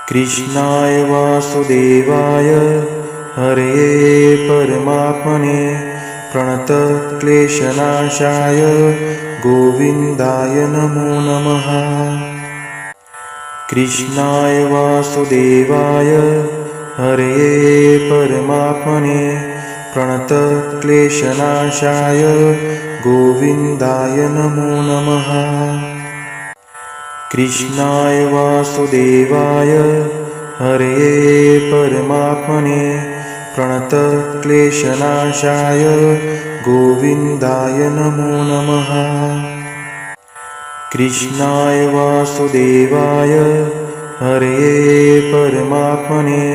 कृष्णाय वासुदेवाय हरये परमात्मने प्रणतक्लेशनाशाय गोविन्दाय नमो नमः। कृष्णाय वासुदेवाय हरये परमात्मने प्रणतक्लेशनाशाय गोविन्दाय नमो नमः। कृष्णाय वासुदेवाय हरये परमात्मने प्रणतक्लेशनाशाय गोविन्दाय नमो नमः। कृष्णाय वासुदेवाय हरये परमात्मने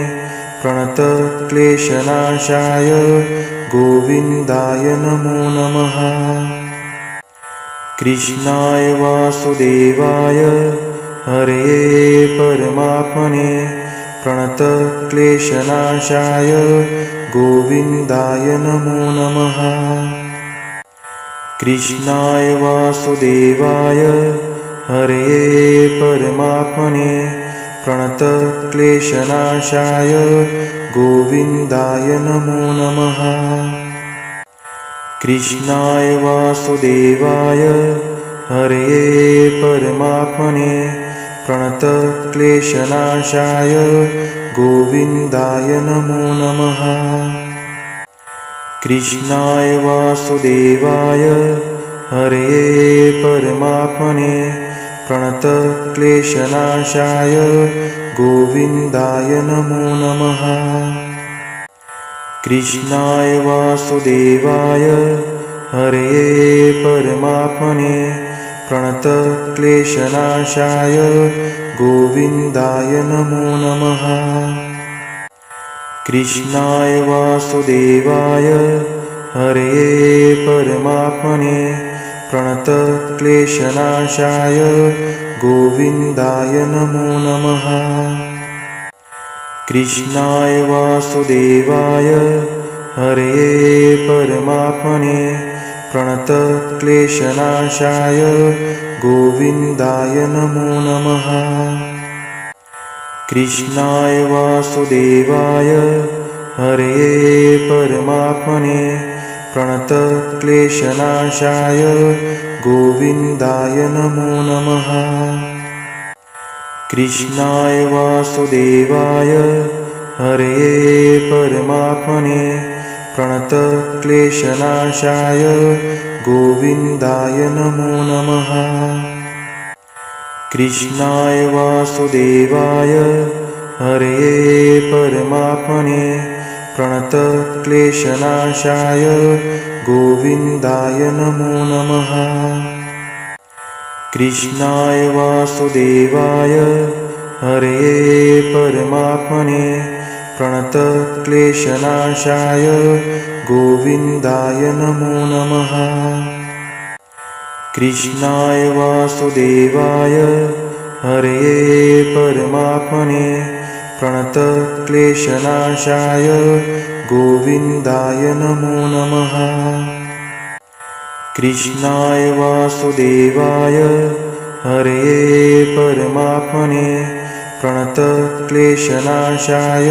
प्रणतक्लेशनाशाय गोविन्दाय नमो नमः। कृष्णाय वासुदेवाय हरये परमात्मने प्रणतक्लेशनाशाय गोविन्दाय नमो नमः। कृष्णाय वासुदेवाय हरये परमात्मने प्रणतक्लेशनाशाय गोविन्दाय नमो नमः। कृष्णाय वासुदेवाय हरये परमात्मने प्रणतक्लेशनाशाय गोविन्दाय नमो नमः। कृष्णाय वासुदेवाय हरये परमात्मने प्रणतक्लेशनाशाय गोविन्दाय नमो नमः। कृष्णाय वासुदेवाय हरये परमात्मने प्रणतक्लेशनाशाय गोविन्दाय नमो नमः। कृष्णाय वासुदेवाय हरये परमात्मने प्रणतक्लेशनाशाय गोविन्दाय नमो नमः। कृष्णाय वासुदेवाय हरये परमात्मने प्रणतक्लेशनाशाय गोविन्दाय नमो नमः। कृष्णाय वासुदेवाय हरये परमात्मने प्रणतक्लेशनाशाय गोविन्दाय नमो नमः। कृष्णाय वासुदेवाय हरये परमात्मने प्रणतक्लेशनाशाय गोविन्दाय नमो नमः। कृष्णाय वासुदेवाय हरये परमात्मने प्रणतक्लेशनाशाय गोविन्दाय नमो नमः। कृष्णाय वासुदेवाय हरये परमात्मने प्रणतक्लेशनाशाय गोविन्दाय नमो नमः। कृष्णाय वासुदेवाय हरये परमात्मने प्रणतक्लेशनाशाय गोविन्दाय नमो नमः। कृष्णाय वासुदेवाय हरये परमात्मने प्रणतक्लेशनाशाय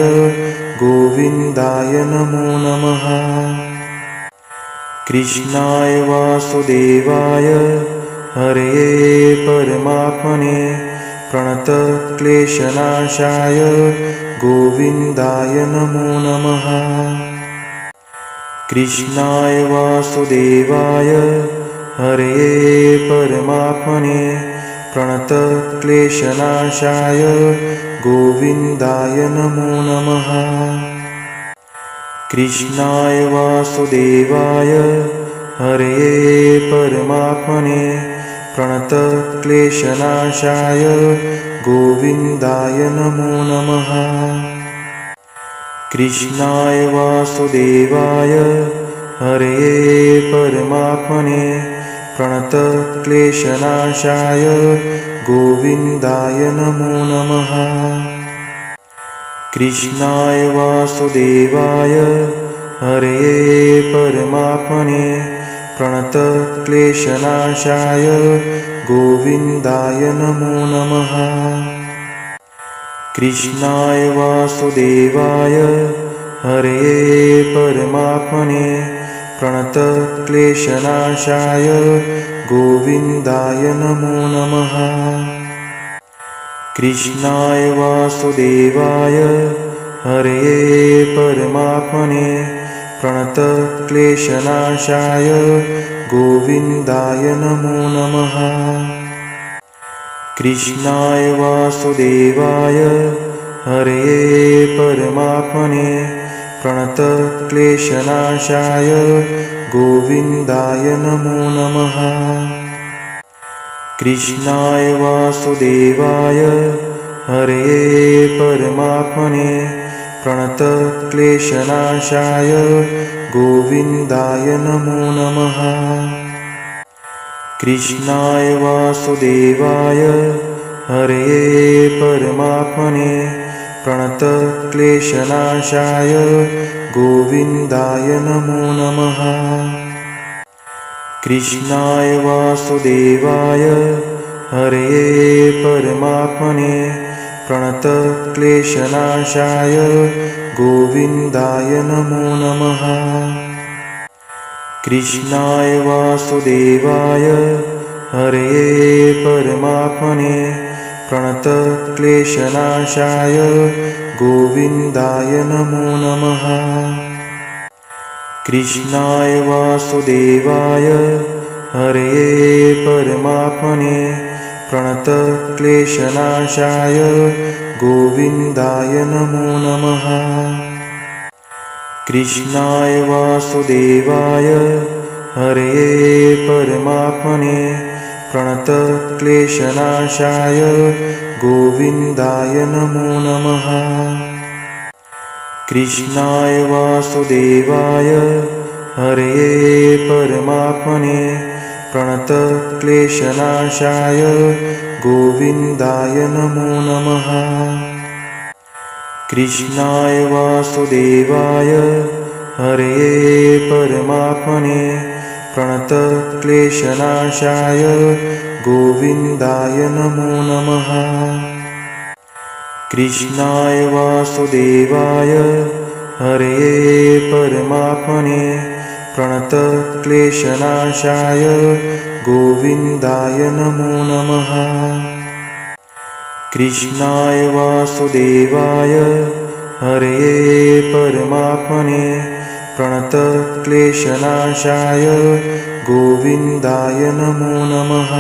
गोविन्दाय नमो नमः। कृष्णाय वासुदेवाय हरये परमात्मने प्रणतक्लेशनाशाय गोविन्दाय नमो नमः। कृष्णाय वासुदेवाय हरये परमात्मने प्रणतक्लेशनाशाय गोविन्दाय नमो नमः। कृष्णाय वासुदेवाय हरये परमात्मने प्रणतक्लेशनाशाय गोविन्दाय नमो नमः। कृष्णाय वासुदेवाय हरये परमात्मने प्रणतक्लेशनाशाय गोविन्दाय नमो नमः। कृष्णाय वासुदेवाय हरये परमात्मने प्रणतक्लेशनाशाय गोविन्दाय नमो नमः। कृष्णाय वासुदेवाय हरये परमात्मने प्रणतक्लेशनाशाय गोविन्दाय नमो नमः। कृष्णाय वासुदेवाय हरये परमात्मने प्रणतक्लेशनाशाय गोविन्दाय नमो नमः। कृष्णाय वासुदेवाय हरये परमात्मने प्रणतक्लेशनाशाय गोविन्दाय नमो नमः। कृष्णाय वासुदेवाय हरये परमात्मने प्रणतक्लेशनाशाय गोविन्दाय नमो नमः। कृष्णाय वासुदेवाय हरये परमात्मने प्रणतक्लेशनाशाय गोविन्दाय नमो नमः। कृष्णाय वासुदेवाय हरये परमात्मने प्रणतक्लेशनाशाय गोविन्दाय नमो नमः। कृष्णाय वासुदेवाय हरये परमात्मने प्रणतक्लेशनाशाय गोविन्दाय नमो नमः। कृष्णाय वासुदेवाय हरये परमात्मने प्रणतक्लेशनाशाय गोविन्दाय नमो नमः। कृष्णाय वासुदेवाय हरये परमात्मने प्रणतक्लेशनाशाय गोविन्दाय नमो नमः। कृष्णाय वासुदेवाय हरये परमात्मने प्रणतक्लेशनाशाय गोविन्दाय नमो नमः। कृष्णाय वासुदेवाय हरये परमात्मने प्रणतक्लेशनाशाय गोविन्दाय नमो नमः। कृष्णाय वासुदेवाय हरये परमात्मने प्रणतक्लेशनाशाय गोविन्दाय नमो नमः। कृष्णाय वासुदेवाय हरये परमात्मने प्रणतक्लेशनाशाय गोविन्दाय नमो नमः।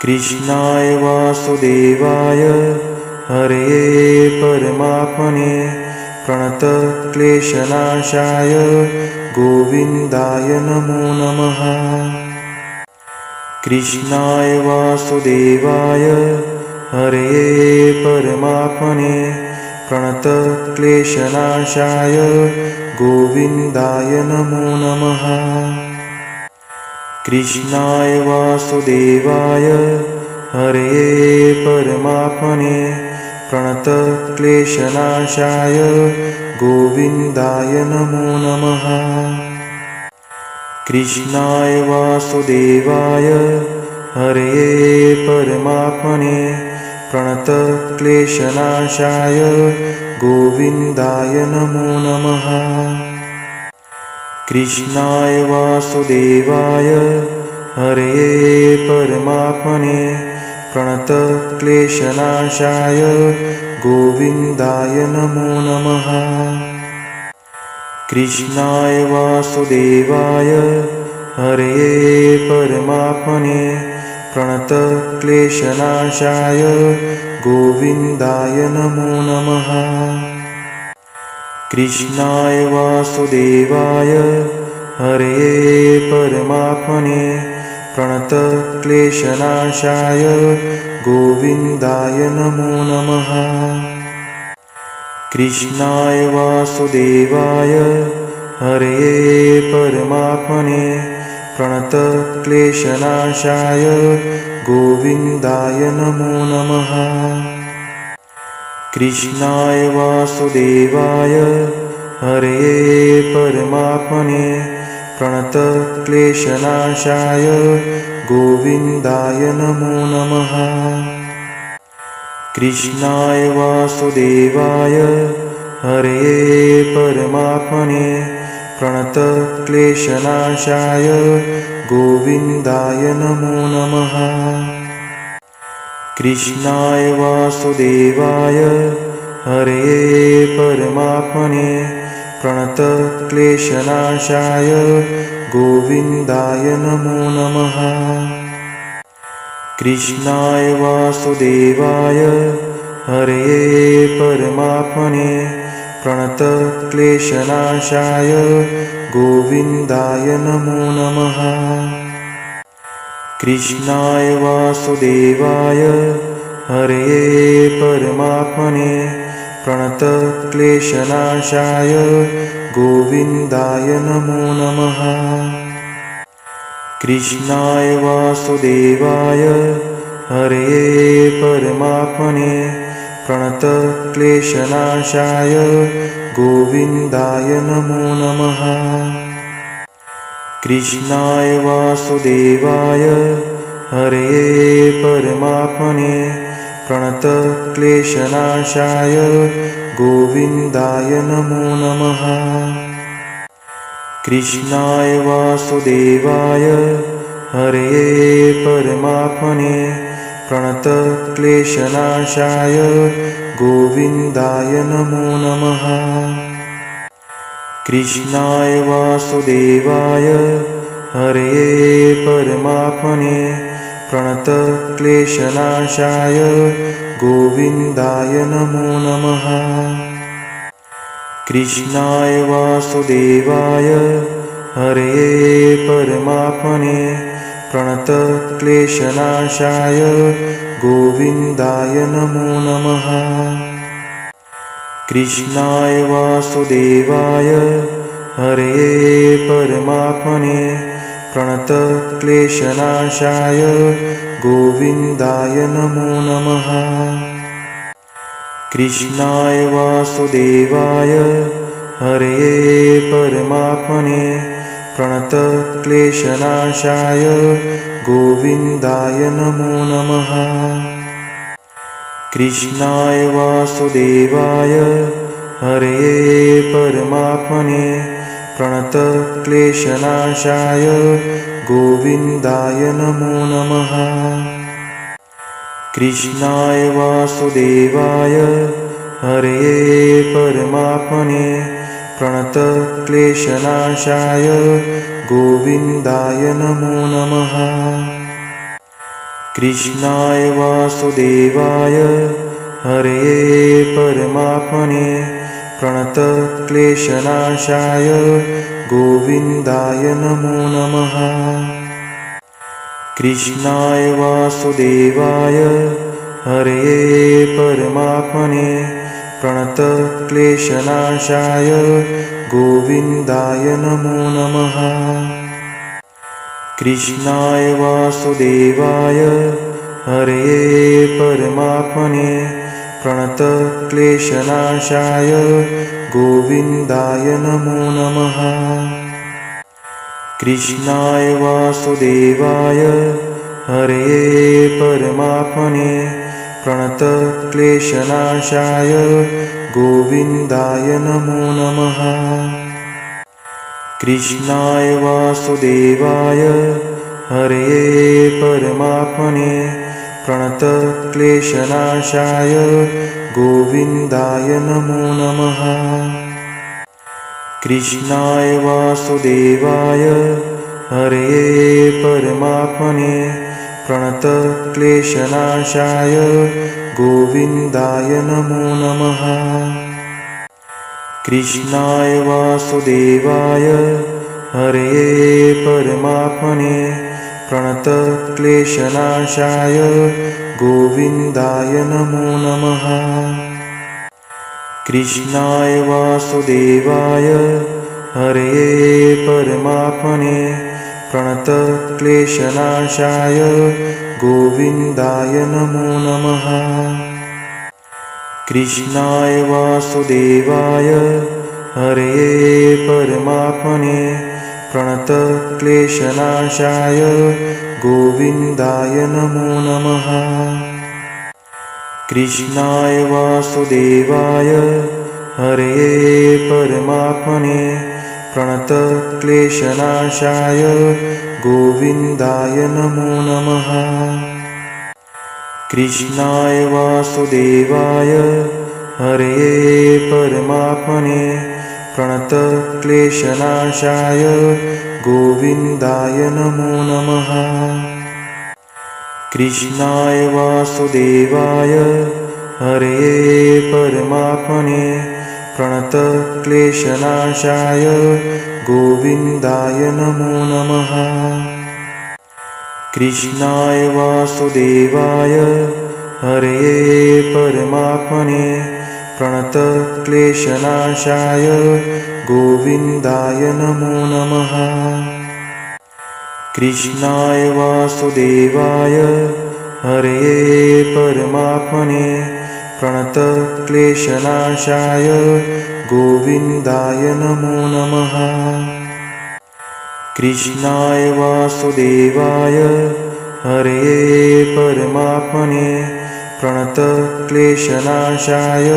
कृष्णाय वासुदेवाय हरये परमात्मने प्रणतक्लेशनाशाय गोविन्दाय नमो नमः। कृष्णाय वासुदेवाय हरये परमात्मने प्रणतक्लेशनाशाय गोविन्दाय नमो नमः। कृष्णाय वासुदेवाय हरये परमात्मने प्रणतक्लेशनाशाय गोविन्दाय नमो नमः। कृष्णाय वासुदेवाय हरये परमात्मने प्रणतक्लेशनाशाय गोविन्दाय नमो नमः। कृष्णाय वासुदेवाय हरये परमात्मने प्रणतक्लेशनाशाय गोविन्दाय नमो नमः। कृष्णाय वासुदेवाय हरये परमात्मने प्रणतक्लेशनाशाय गोविन्दाय नमो नमः। कृष्णाय वासुदेवाय हरये परमात्मने प्रणतक्लेशनाशाय गोविन्दाय नमो नमः। कृष्णाय वासुदेवाय हरये परमात्मने प्रणतक्लेशनाशाय गोविन्दाय नमो नमः। कृष्णाय वासुदेवाय हरये परमात्मने प्रणतक्लेशनाशाय गोविन्दाय नमो नमः। कृष्णाय वासुदेवाय हरये परमात्मने प्रणतक्लेशनाशाय गोविन्दाय नमो नमः। कृष्णाय वासुदेवाय हरये परमात्मने प्रणतक्लेशनाशाय गोविन्दाय नमो नमः। कृष्णाय वासुदेवाय हरये परमात्मने प्रणतक्लेशनाशाय गोविन्दाय नमो नमः। कृष्णाय वासुदेवाय हरये परमात्मने प्रणतक्लेशनाशाय गोविन्दाय नमो नमः। कृष्णाय वासुदेवाय हरये परमात्मने प्रणतक्लेशनाशाय गोविन्दाय नमो नमः। कृष्णाय वासुदेवाय हरये परमात्मने प्रणतक्लेशनाशाय गोविन्दाय नमो नमः। कृष्णाय वासुदेवाय हरये परमात्मने प्रणतक्लेशनाशाय गोविन्दाय नमो नमः। कृष्णाय वासुदेवाय हरये परमात्मने प्रणतक्लेशनाशाय गोविन्दाय नमो नमः। कृष्णाय वासुदेवाय हरये परमात्मने प्रणतक्लेशनाशाय गोविन्दाय नमो नमः। कृष्णाय वासुदेवाय हरये परमात्मने प्रणतक्लेशनाशाय गोविन्दाय नमो नमः। कृष्णाय वासुदेवाय हरये परमात्मने प्रणतक्लेशनाशाय गोविन्दाय नमो नमः। कृष्णाय वासुदेवाय हरये परमात्मने प्रणतक्लेशनाशाय गोविन्दाय नमो नमः। कृष्णाय वासुदेवाय हरये परमात्मने प्रणतक्लेशनाशाय गोविन्दाय नमो नमः। कृष्णाय वासुदेवाय हरये परमात्मने प्रणतक्लेशनाशाय गोविन्दाय नमो नमः। कृष्णाय वासुदेवाय हरये परमात्मने प्रणतक्लेशनाशाय गोविन्दाय नमो नमः। कृष्णाय वासुदेवाय हरये परमात्मने प्रणतक्लेशनाशाय गोविन्दाय नमो नमः। कृष्णाय वासुदेवाय हरये परमात्मने प्रणतक्लेशनाशाय गोविन्दाय नमो नमः। कृष्णाय वासुदेवाय हरये परमात्मने प्रणतक्लेशनाशाय गोविन्दाय नमो नमः। कृष्णाय वासुदेवाय हरये परमात्मने प्रणतक्लेशनाशाय गोविन्दाय नमो नमः। कृष्णाय वासुदेवाय हरये परमात्मने प्रणतक्लेशनाशाय गोविन्दाय नमो नमः। कृष्णाय वासुदेवाय हरये परमात्मने प्रणतक्लेशनाशाय गोविन्दाय नमो नमः। कृष्णाय वासुदेवाय हरये परमात्मने प्रणतक्लेशनाशाय गोविन्दाय नमो नमः। कृष्णाय वासुदेवाय हरये परमात्मने प्रणतक्लेशनाशाय गोविन्दाय नमो नमः। कृष्णाय वासुदेवाय हरये परमात्मने प्रणतक्लेशनाशाय गोविन्दाय नमो नमः। कृष्णाय वासुदेवाय हरये परमात्मने प्रणतक्लेशनाशाय गोविन्दाय नमो नमः। कृष्णाय वासुदेवाय हरये परमात्मने प्रणतक्लेशनाशाय गोविन्दाय नमो नमः। कृष्णाय वासुदेवाय हरये परमात्मने प्रणतक्लेशनाशाय गोविन्दाय नमो नमः। कृष्णाय वासुदेवाय हरये परमात्मने प्रणतक्लेशनाशाय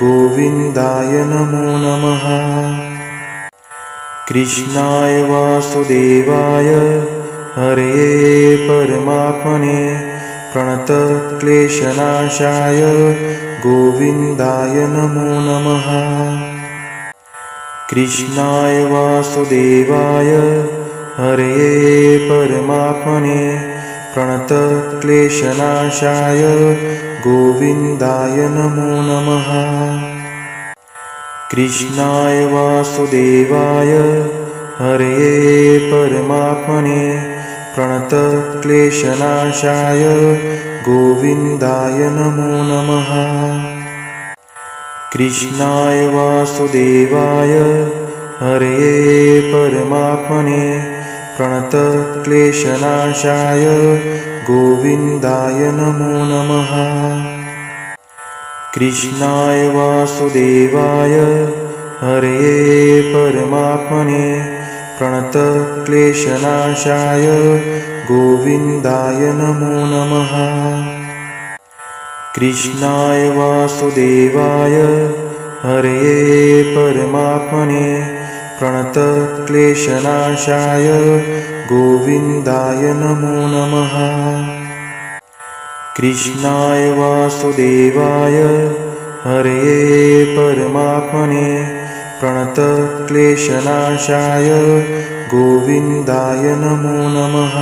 गोविन्दाय नमो नमः। कृष्णाय वासुदेवाय हरये परमात्मने प्रणतक्लेशनाशाय गोविन्दाय नमो नमः। कृष्णाय वासुदेवाय हरये परमात्मने प्रणतक्लेशनाशाय गोविन्दाय नमो नमः। कृष्णाय वासुदेवाय हरये परमात्मने प्रणतक्लेशनाशाय गोविन्दाय नमो नमः। कृष्णाय वासुदेवाय हरये परमात्मने प्रणतक्लेशनाशाय गोविन्दाय नमो नमः। कृष्णाय वासुदेवाय हरये परमात्मने प्रणतक्लेशनाशाय गोविन्दाय नमो नमः। कृष्णाय वासुदेवाय हरये परमात्मने प्रणतक्लेशनाशाय गोविन्दाय नमो नमः। कृष्णाय वासुदेवाय हरये परमात्मने प्रणतक्लेशनाशाय गोविन्दाय नमो नमः।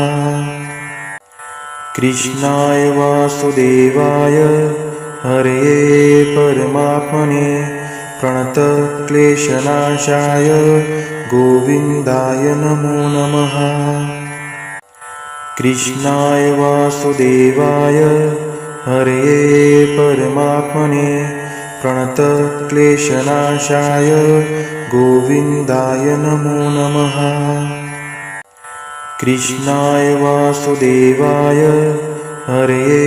कृष्णाय वासुदेवाय हरये परमात्मने प्रणतक्लेशनाशाय गोविन्दाय नमो नमः। कृष्णाय वासुदेवाय हरये परमात्मने प्रणतक्लेशनाशाय गोविन्दाय नमो नमः। कृष्णाय वासुदेवाय हरये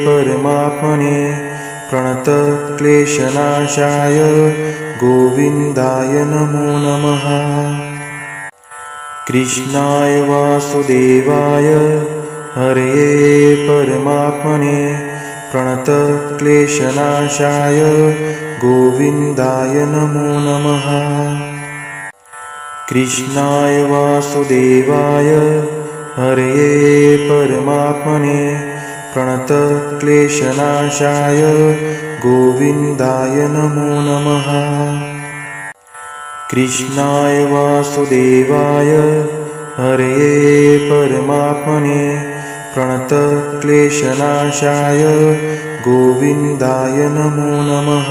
परमात्मने प्रणतक्लेशनाशाय गोविन्दाय नमो नमः। कृष्णाय वासुदेवाय हरये परमात्मने प्रणतक्लेशनाशाय गोविन्दाय नमो नमः। कृष्णाय वासुदेवाय हरये परमात्मने प्रणतक्लेशनाशाय गोविन्दाय नमो नमः। कृष्णाय वासुदेवाय हरये परमात्मने प्रणतक्लेशनाशाय गोविन्दाय नमो नमः।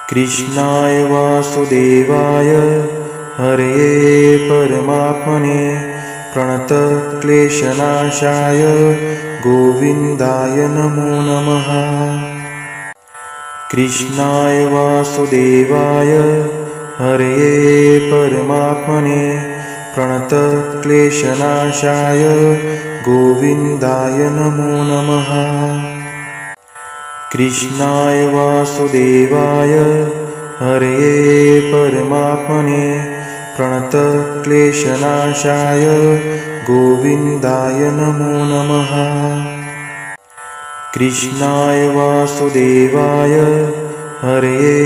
कृष्णाय वासुदेवाय हरये परमात्मने प्रणतक्लेशनाशाय गोविन्दाय नमो नमः। कृष्णाय वासुदेवाय हरये परमात्मने प्रणतक्लेशनाशाय गोविन्दाय नमो नमः। कृष्णाय वासुदेवाय हरये परमात्मने प्रणतक्लेशनाशाय गोविन्दाय नमो नमः। कृष्णाय वासुदेवाय हरये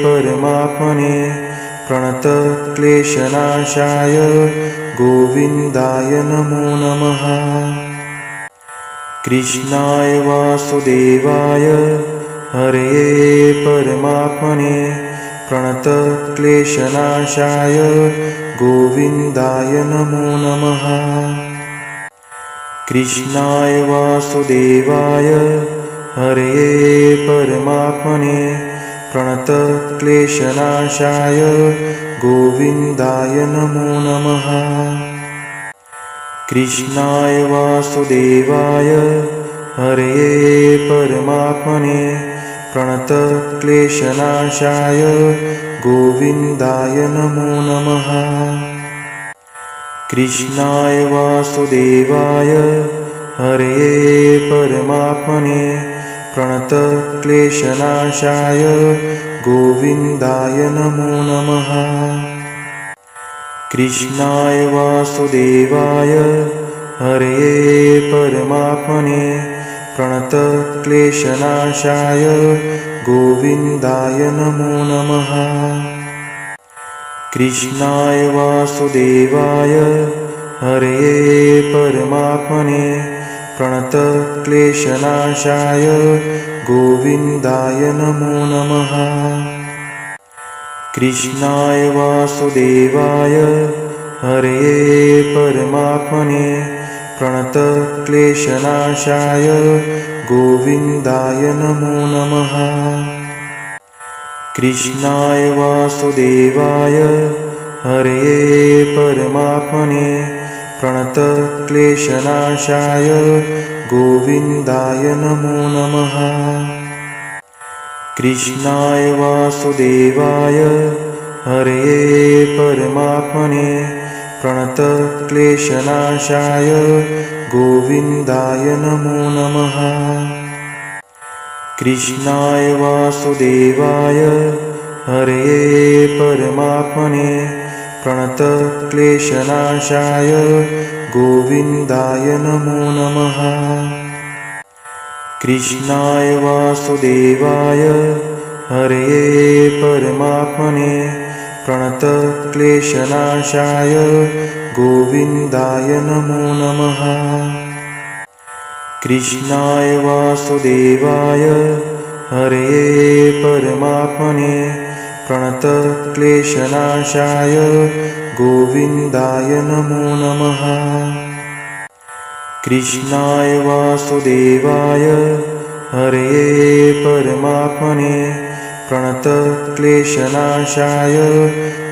परमात्मने प्रणतक्लेशनाशाय गोविन्दाय नमो नमः। कृष्णाय वासुदेवाय हरये परमात्मने प्रणतक्लेशनाशाय गोविन्दाय नमो नमः। कृष्णाय वासुदेवाय हरये परमात्मने प्रणतक्लेशनाशाय गोविन्दाय नमो नमः। कृष्णाय वासुदेवाय हरये परमात्मने प्रणतक्लेशनाशाय गोविन्दाय नमो नमः। कृष्णाय वासुदेवाय हरये परमात्मने प्रणतक्लेशनाशाय गोविन्दाय नमो नमः। कृष्णाय वासुदेवाय हरये परमात्मने प्रणतक्लेशनाशाय गोविन्दाय नमो नमः। कृष्णाय वासुदेवाय हरये परमात्मने प्रणतक्लेशनाशाय गोविन्दाय नमो नमः। कृष्णाय वासुदेवाय हरये परमात्मने प्रणतक्लेशनाशाय गोविन्दाय नमो नमः। कृष्णाय वासुदेवाय हरये परमात्मने प्रणतक्लेशनाशाय गोविन्दाय नमो नमः। कृष्णाय वासुदेवाय हरये परमात्मने प्रणतक्लेशनाशाय गोविन्दाय नमो नमः। कृष्णाय वासुदेवाय हरये परमात्मने प्रणतक्लेशनाशाय गोविन्दाय नमो नमः। कृष्णाय वासुदेवाय हरये परमात्मने प्रणतक्लेशनाशाय गोविन्दाय नमो नमः। कृष्णाय वासुदेवाय हरये परमात्मने प्रणतक्लेशनाशाय गोविन्दाय नमो नमः। कृष्णाय वासुदेवाय हरये परमात्मने प्रणतक्लेशनाशाय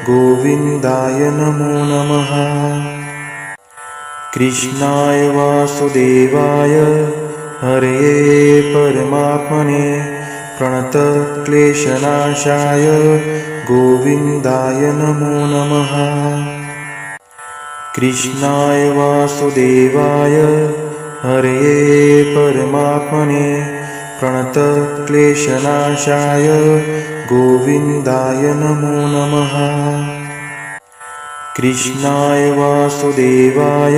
गोविन्दाय नमो नमः। कृष्णाय वासुदेवाय हरये परमात्मने प्रणतक्लेशनाशाय गोविन्दाय नमो नमः। कृष्णाय वासुदेवाय हरये परमात्मने प्रणतक्लेशनाशाय गोविन्दाय नमो नमः। कृष्णाय वासुदेवाय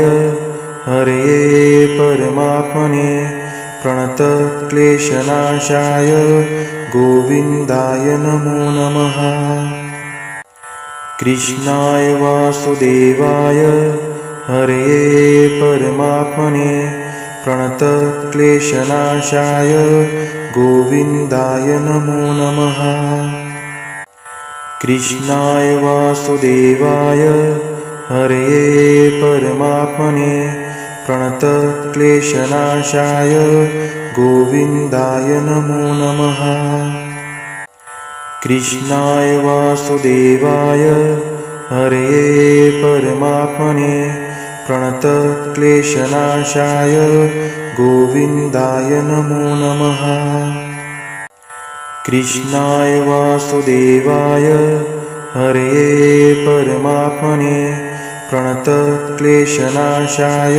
हरये परमात्मने प्रणतक्लेशनाशाय गोविन्दाय नमो नमः। कृष्णाय वासुदेवाय हरये परमात्मने प्रणतक्लेशनाशाय गोविन्दाय नमो नमः। कृष्णाय वासुदेवाय हरये परमात्मने प्रणतक्लेशनाशाय गोविन्दाय नमो नमः। कृष्णाय वासुदेवाय हरये परमात्मने प्रणतक्लेशनाशाय गोविन्दाय नमो नमः। कृष्णाय वासुदेवाय हरये परमात्मने प्रणतक्लेशनाशाय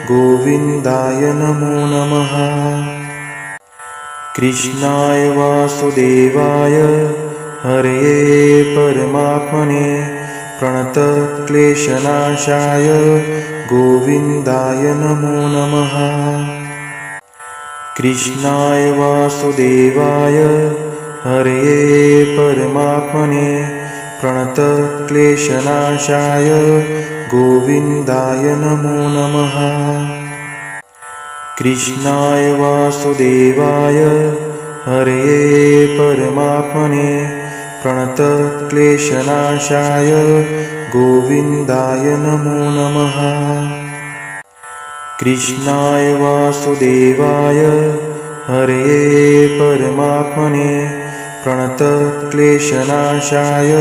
गोविन्दाय नमो नमः। कृष्णाय वासुदेवाय हरये परमात्मने प्रणतक्लेशनाशाय गोविन्दाय नमो नमः। कृष्णाय वासुदेवाय हरये परमात्मने प्रणतक्लेशनाशाय गोविन्दाय नमो नमः। कृष्णाय वासुदेवाय हरये परमात्मने प्रणतक्लेशनाशाय गोविन्दाय नमो नमः। कृष्णाय वासुदेवाय हरये परमात्मने प्रणतक्लेशनाशाय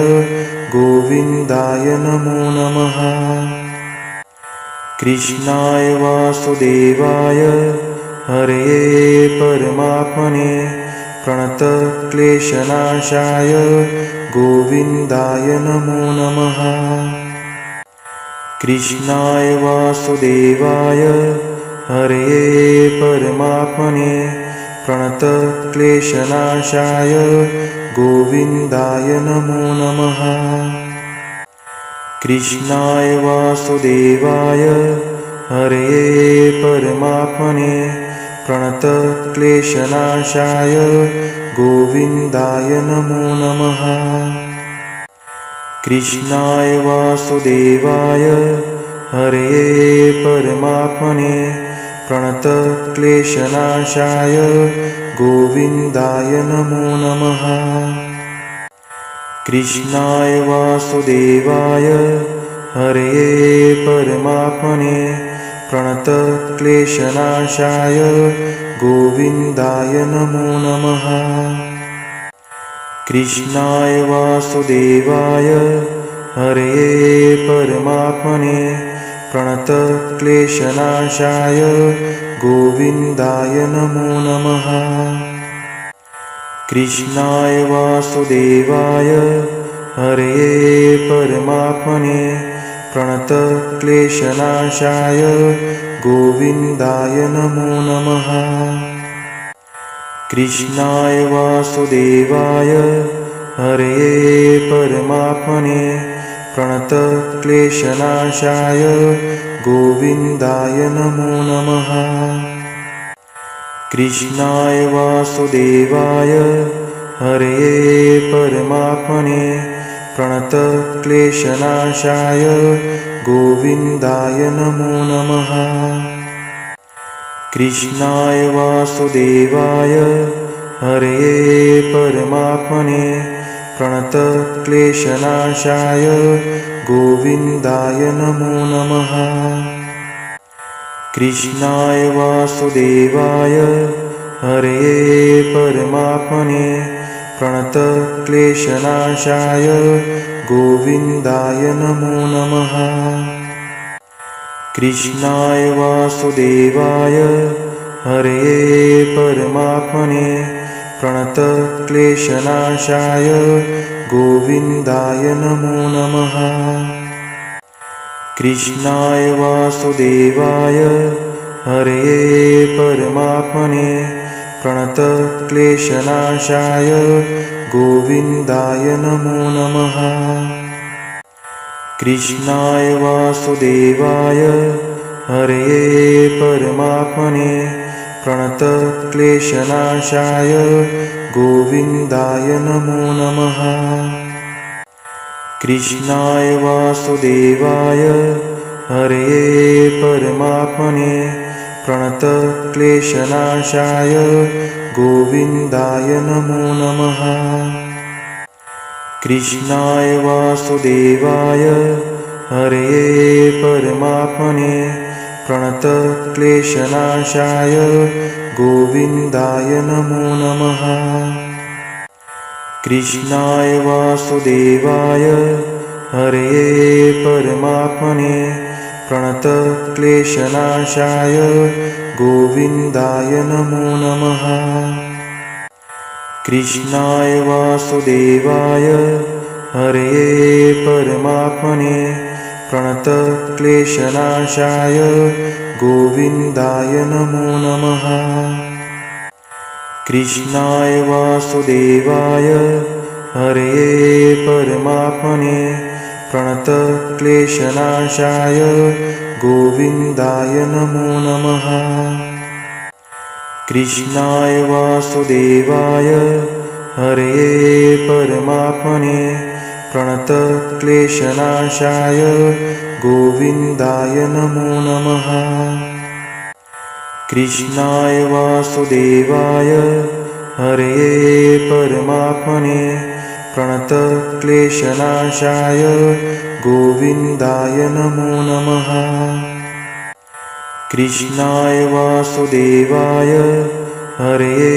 गोविन्दाय नमो नमः। कृष्णाय वासुदेवाय हरये परमात्मने प्रणतक्लेशनाशाय गोविन्दाय नमो नमः। कृष्णाय वासुदेवाय हरये परमात्मने प्रणतक्लेशनाशाय गोविन्दाय नमो नमः। कृष्णाय वासुदेवाय हरये परमात्मने प्रणतक्लेशनाशाय गोविन्दाय नमो नमः। कृष्णाय वासुदेवाय हरये परमात्मने प्रणतक्लेशनाशाय गोविन्दाय नमो नमः। कृष्णाय वासुदेवाय हरये परमात्मने प्रणतक्लेशनाशाय गोविन्दाय नमो नमः। कृष्णाय वासुदेवाय हरये परमात्मने प्रणतक्लेशनाशाय गोविन्दाय नमो नमः। कृष्णाय वासुदेवाय हरये परमात्मने प्रणतक्लेशनाशाय गोविन्दाय नमो नमः। कृष्णाय वासुदेवाय हरये परमात्मने प्रणतक्लेशनाशाय गोविन्दाय नमो नमः। कृष्णाय वासुदेवाय हरये परमात्मने प्रणतक्लेशनाशाय गोविन्दाय नमो नमः। कृष्णाय वासुदेवाय हरये परमात्मने प्रणतक्लेशनाशाय गोविन्दाय नमो नमः। कृष्णाय वासुदेवाय हरये परमात्मने प्रणतक्लेशनाशाय गोविन्दाय नमो नमः। कृष्णाय वासुदेवाय हरये परमात्मने प्रणतक्लेशनाशाय गोविन्दाय नमो नमः। कृष्णाय वासुदेवाय हरये परमात्मने प्रणतक्लेशनाशाय गोविन्दाय नमो नमः। कृष्णाय वासुदेवाय हरये परमात्मने प्रणतक्लेशनाशाय गोविन्दाय नमो नमः। कृष्णाय वासुदेवाय हरये परमात्मने प्रणतक्लेशनाशाय गोविन्दाय नमो नमः। कृष्णाय वासुदेवाय हरये परमात्मने प्रणतक्लेशनाशाय गोविन्दाय नमो नमः। कृष्णाय वासुदेवाय हरये परमात्मने प्रणतक्लेशनाशाय गोविन्दाय नमो नमः। कृष्णाय वासुदेवाय हरये परमात्मने प्रणतक्लेशनाशाय गोविन्दाय नमो नमः। कृष्णाय वासुदेवाय हरये परमात्मने प्रणतक्लेशनाशाय गोविन्दाय नमो नमः। कृष्णाय वासुदेवाय हरये परमात्मने प्रणतक्लेशनाशाय गोविन्दाय नमो नमः। कृष्णाय वासुदेवाय हरये परमात्मने प्रणतक्लेशनाशाय गोविन्दाय नमो नमः। कृष्णाय वासुदेवाय हरये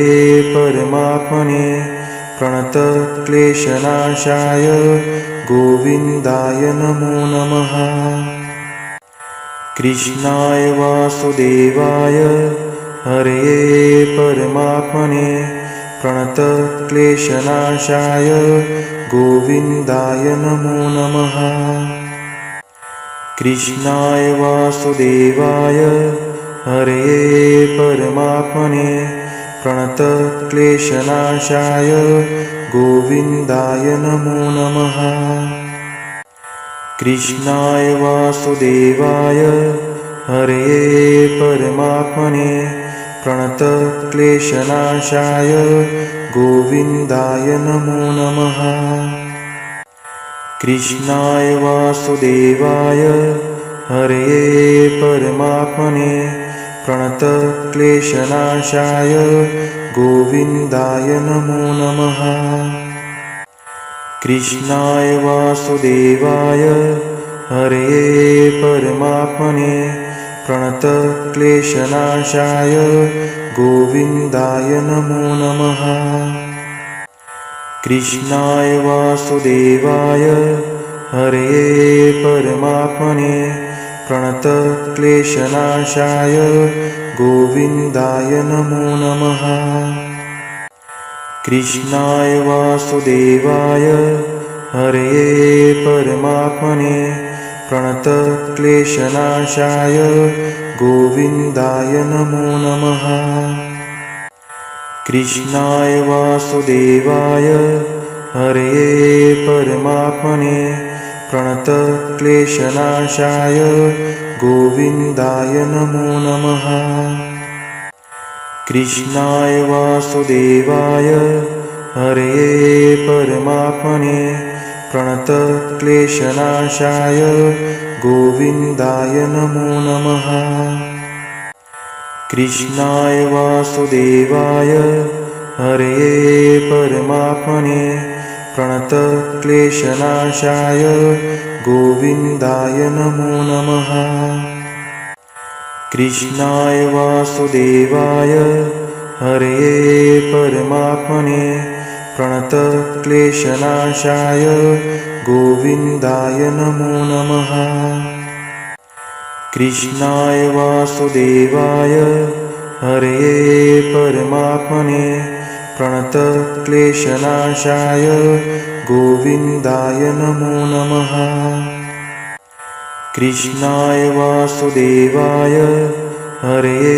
परमात्मने प्रणतक्लेशनाशाय गोविन्दाय नमो नमः। कृष्णाय वासुदेवाय हरये परमात्मने प्रणतक्लेशनाशाय गोविन्दाय नमो नमः। कृष्णाय वासुदेवाय हरये परमात्मने प्रणतक्लेशनाशाय गोविन्दाय नमो नमः। कृष्णाय वासुदेवाय हरये परमात्मने प्रणतक्लेशनाशाय गोविन्दाय नमो नमः। कृष्णाय वासुदेवाय हरये परमात्मने प्रणतक्लेशनाशाय गोविन्दाय नमो नमः। कृष्णाय वासुदेवाय हरये परमात्मने प्रणतक्लेशनाशाय गोविन्दाय नमो नमः। कृष्णाय वासुदेवाय हरये परमात्मने प्रणतक्लेशनाशाय गोविन्दाय नमो नमः। कृष्णाय वासुदेवाय हरये परमात्मने प्रणतक्लेशनाशाय गोविन्दाय नमो नमः। कृष्णाय वासुदेवाय हरये परमात्मने प्रणतक्लेशनाशाय गोविन्दाय नमो नमः। कृष्णाय वासुदेवाय हरये परमात्मने प्रणतक्लेशनाशाय गोविन्दाय नमो नमः। कृष्णाय वासुदेवाय हरये परमात्मने प्रणतक्लेशनाशाय गोविन्दाय नमो नमः। कृष्णाय वासुदेवाय हरये परमात्मने प्रणतक्लेशनाशाय गोविन्दाय नमो नमः। कृष्णाय वासुदेवाय हरये परमात्मने प्रणतक्लेशनाशाय गोविन्दाय नमो नमः। कृष्णाय वासुदेवाय हरये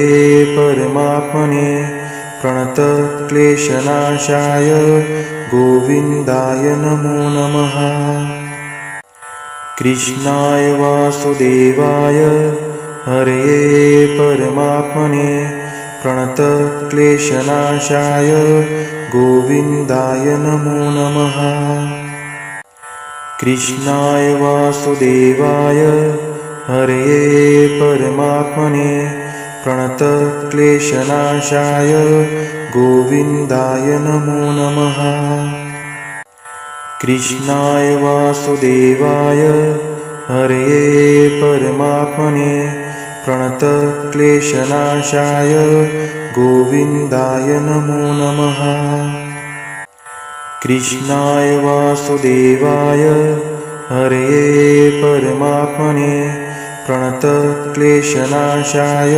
परमात्मने प्रणतक्लेशनाशाय गोविन्दाय नमो नमः। कृष्णाय वासुदेवाय हरये परमात्मने प्रणतक्लेशनाशाय गोविन्दाय नमो नमः। कृष्णाय वासुदेवाय हरये परमात्मने प्रणतक्लेशनाशाय गोविन्दाय नमो नमः। कृष्णाय वासुदेवाय हरये परमात्मने प्रणतक्लेशनाशाय गोविन्दाय नमो नमः। कृष्णाय वासुदेवाय हरये परमात्मने प्रणतक्लेशनाशाय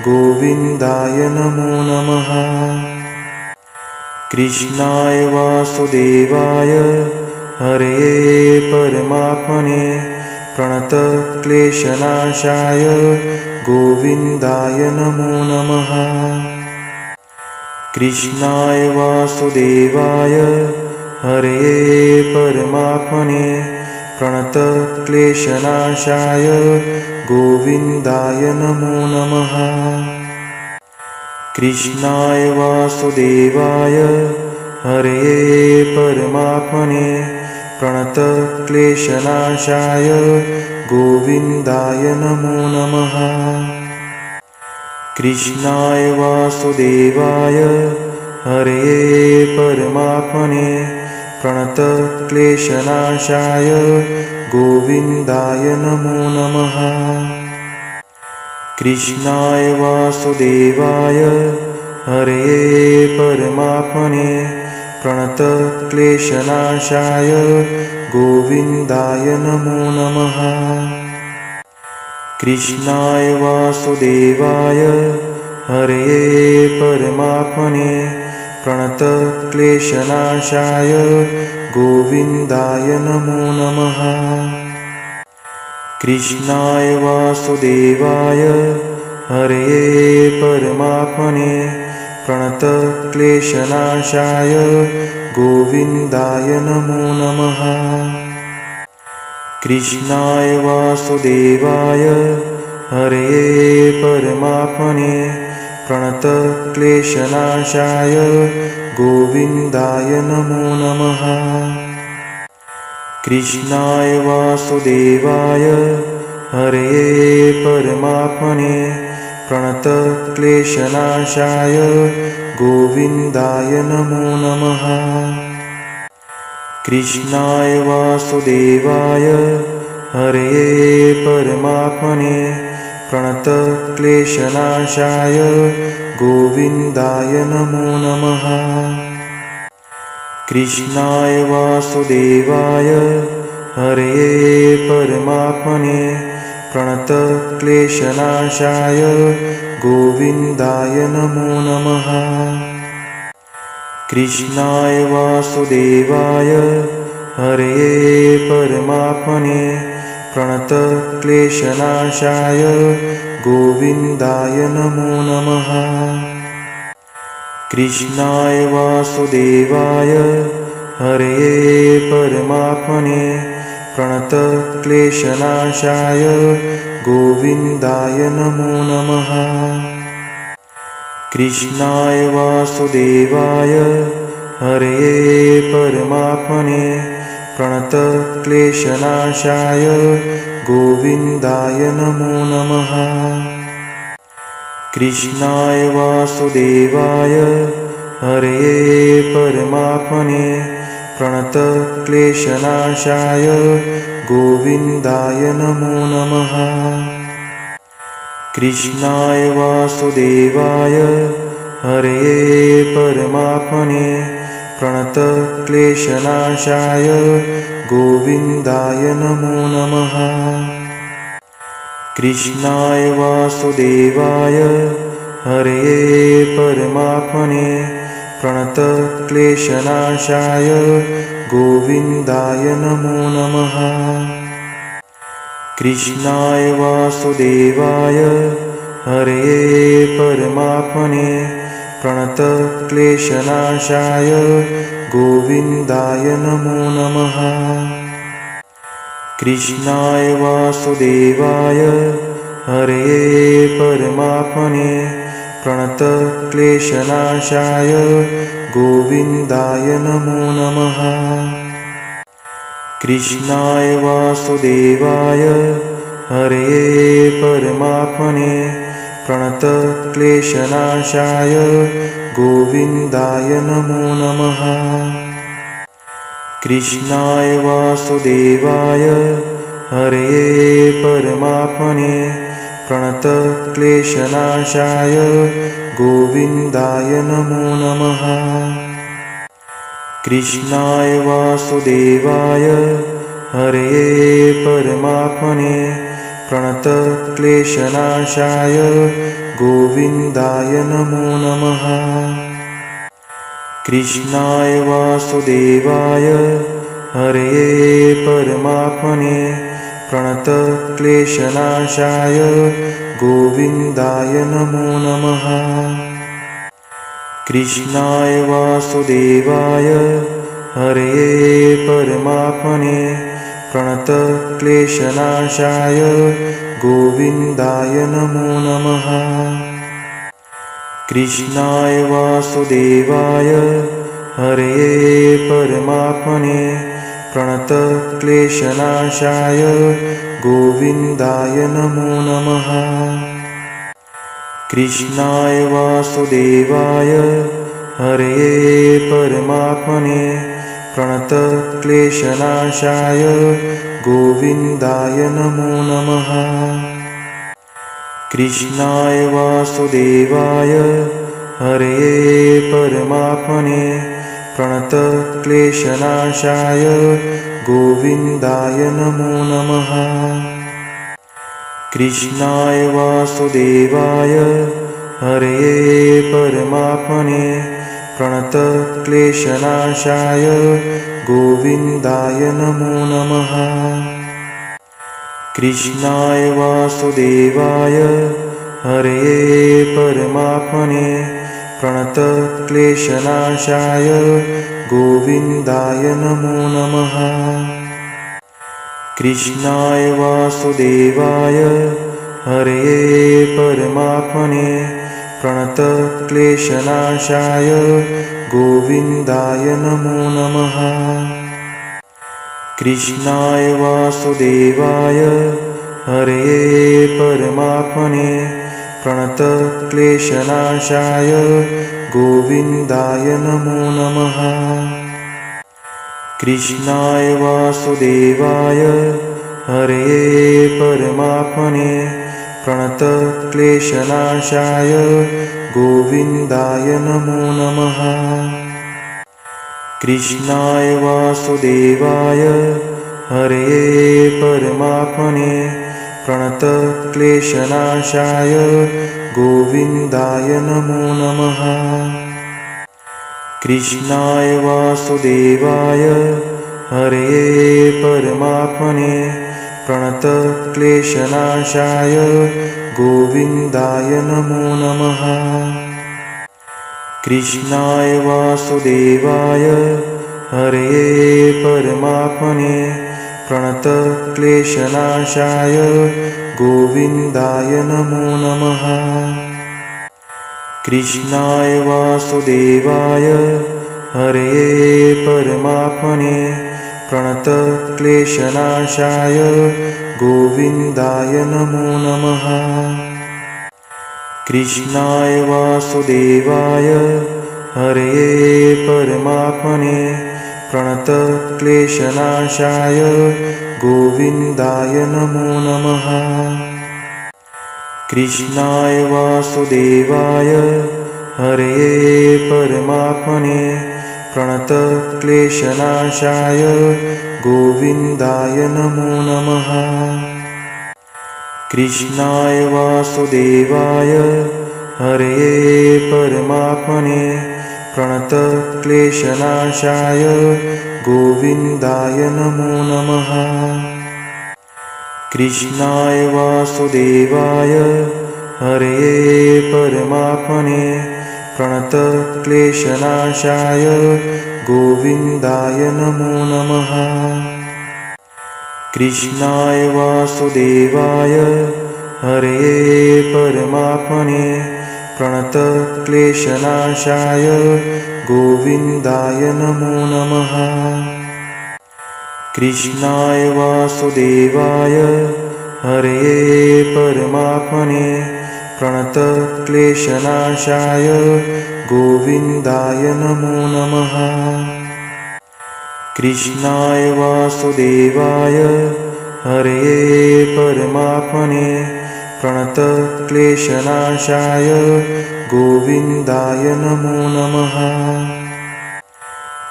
गोविन्दाय नमो नमः। कृष्णाय वासुदेवाय हरये परमात्मने प्रणतक्लेशनाशाय गोविन्दाय नमो नमः। कृष्णाय वासुदेवाय हरये परमात्मने प्रणतक्लेशनाशाय गोविन्दाय नमो नमः। कृष्णाय वासुदेवाय हरये परमात्मने प्रणतक्लेशनाशाय गोविन्दाय नमो नमः। कृष्णाय वासुदेवाय हरये परमात्मने प्रणतक्लेशनाशाय गोविन्दाय नमो नमः। कृष्णाय वासुदेवाय हरये परमात्मने प्रणतक्लेशनाशाय गोविन्दाय नमो नमः। कृष्णाय वासुदेवाय हरये परमात्मने प्रणतक्लेशनाशाय गोविन्दाय नमो नमः। कृष्णाय वासुदेवाय हरये परमात्मने प्रणतक्लेशनाशाय गोविन्दाय नमो नमः। कृष्णाय वासुदेवाय हरये परमात्मने प्रणतक्लेशनाशाय गोविन्दाय नमो नमः। कृष्णाय वासुदेवाय हरये परमात्मने प्रणतक्लेशनाशाय गोविन्दाय नमो नमः। कृष्णाय वासुदेवाय हरये परमात्मने प्रणतक्लेशनाशाय गोविन्दाय नमो नमः। कृष्णाय वासुदेवाय हरये परमात्मने प्रणतक्लेशनाशाय गोविन्दाय नमो नमः। कृष्णाय वासुदेवाय हरये परमात्मने प्रणतक्लेशनाशाय गोविन्दाय नमो नमः। कृष्णाय वासुदेवाय हरये परमात्मने प्रणतक्लेशनाशाय गोविन्दाय नमो नमः। कृष्णाय वासुदेवाय हरये परमात्मने प्रणतक्लेशनाशाय गोविन्दाय नमो नमः। कृष्णाय वासुदेवाय हरये परमात्मने प्रणतक्लेशनाशाय गोविन्दाय नमो नमः। कृष्णाय वासुदेवाय हरये परमात्मने प्रणतक्लेशनाशाय गोविन्दाय नमो नमः। कृष्णाय वासुदेवाय हरये परमात्मने प्रणतक्लेशनाशाय गोविन्दाय नमो नमः। कृष्णाय वासुदेवाय हरये परमात्मने प्रणतक्लेशनाशाय गोविन्दाय नमो नमः। कृष्णाय वासुदेवाय हरये परमात्मने प्रणतक्लेशनाशाय गोविन्दाय नमो नमः। कृष्णाय वासुदेवाय हरये परमात्मने प्रणतक्लेशनाशाय गोविन्दाय नमो नमः। कृष्णाय वासुदेवाय हरये परमात्मने प्रणतक्लेशनाशाय गोविन्दाय नमो नमः। कृष्णाय वासुदेवाय हरये परमात्मने प्रणतक्लेशनाशाय गोविन्दाय नमो नमः। कृष्णाय वासुदेवाय हरये परमात्मने प्रणतक्लेशनाशाय गोविन्दाय नमो नमः। कृष्णाय वासुदेवाय हरये परमात्मने प्रणतक्लेशनाशाय गोविन्दाय नमो नमः। कृष्णाय वासुदेवाय हरये परमात्मने प्रणतक्लेशनाशाय गोविन्दाय नमो नमः। कृष्णाय वासुदेवाय हरये परमात्मने प्रणतक्लेशनाशाय गोविन्दाय नमो नमः। कृष्णाय वासुदेवाय हरये परमात्मने प्रणतक्लेशनाशाय गोविन्दाय नमो नमः। कृष्णाय वासुदेवाय हरये परमात्मने प्रणतक्लेशनाशाय गोविन्दाय नमो नमः। कृष्णाय वासुदेवाय हरये परमात्मने प्रणतक्लेशनाशाय गोविन्दाय नमो नमः। कृष्णाय वासुदेवाय हरये परमात्मने प्रणतक्लेशनाशाय गोविन्दाय नमो नमः। कृष्णाय वासुदेवाय हरये परमात्मने प्रणतक्लेशनाशाय गोविन्दाय नमो नमः। कृष्णाय वासुदेवाय हरये परमात्मने प्रणतक्लेशनाशाय गोविन्दाय नमो नमः। कृष्णाय वासुदेवाय हरये परमात्मने प्रणतक्लेशनाशाय गोविन्दाय नमो नमः। कृष्णाय वासुदेवाय हरये परमात्मने प्रणतक्लेशनाशाय गोविन्दाय नमो नमः। कृष्णाय वासुदेवाय हरये परमात्मने प्रणतक्लेशनाशाय गोविन्दाय नमो नमः। कृष्णाय वासुदेवाय हरये परमात्मने प्रणतक्लेशनाशाय गोविन्दाय नमो नमः। कृष्णाय वासुदेवाय हरये परमात्मने प्रणतक्लेशनाशाय गोविन्दाय नमो नमः। कृष्णाय वासुदेवाय हरये परमात्मने प्रणतक्लेशनाशाय गोविन्दाय नमो नमः। कृष्णाय वासुदेवाय हरये परमात्मने प्रणतक्लेशनाशाय गोविन्दाय नमो नमः। कृष्णाय वासुदेवाय हरये परमात्मने प्रणतक्लेशनाशाय गोविन्दाय नमो नमः। कृष्णाय वासुदेवाय हरये परमात्मने प्रणतक्लेशनाशाय गोविन्दाय नमो नमः। कृष्णाय वासुदेवाय हरये परमात्मने प्रणतक्लेशनाशाय गोविन्दाय नमो नमः। कृष्णाय वासुदेवाय हरये परमात्मने प्रणतक्लेशनाशाय गोविन्दाय नमो नमः।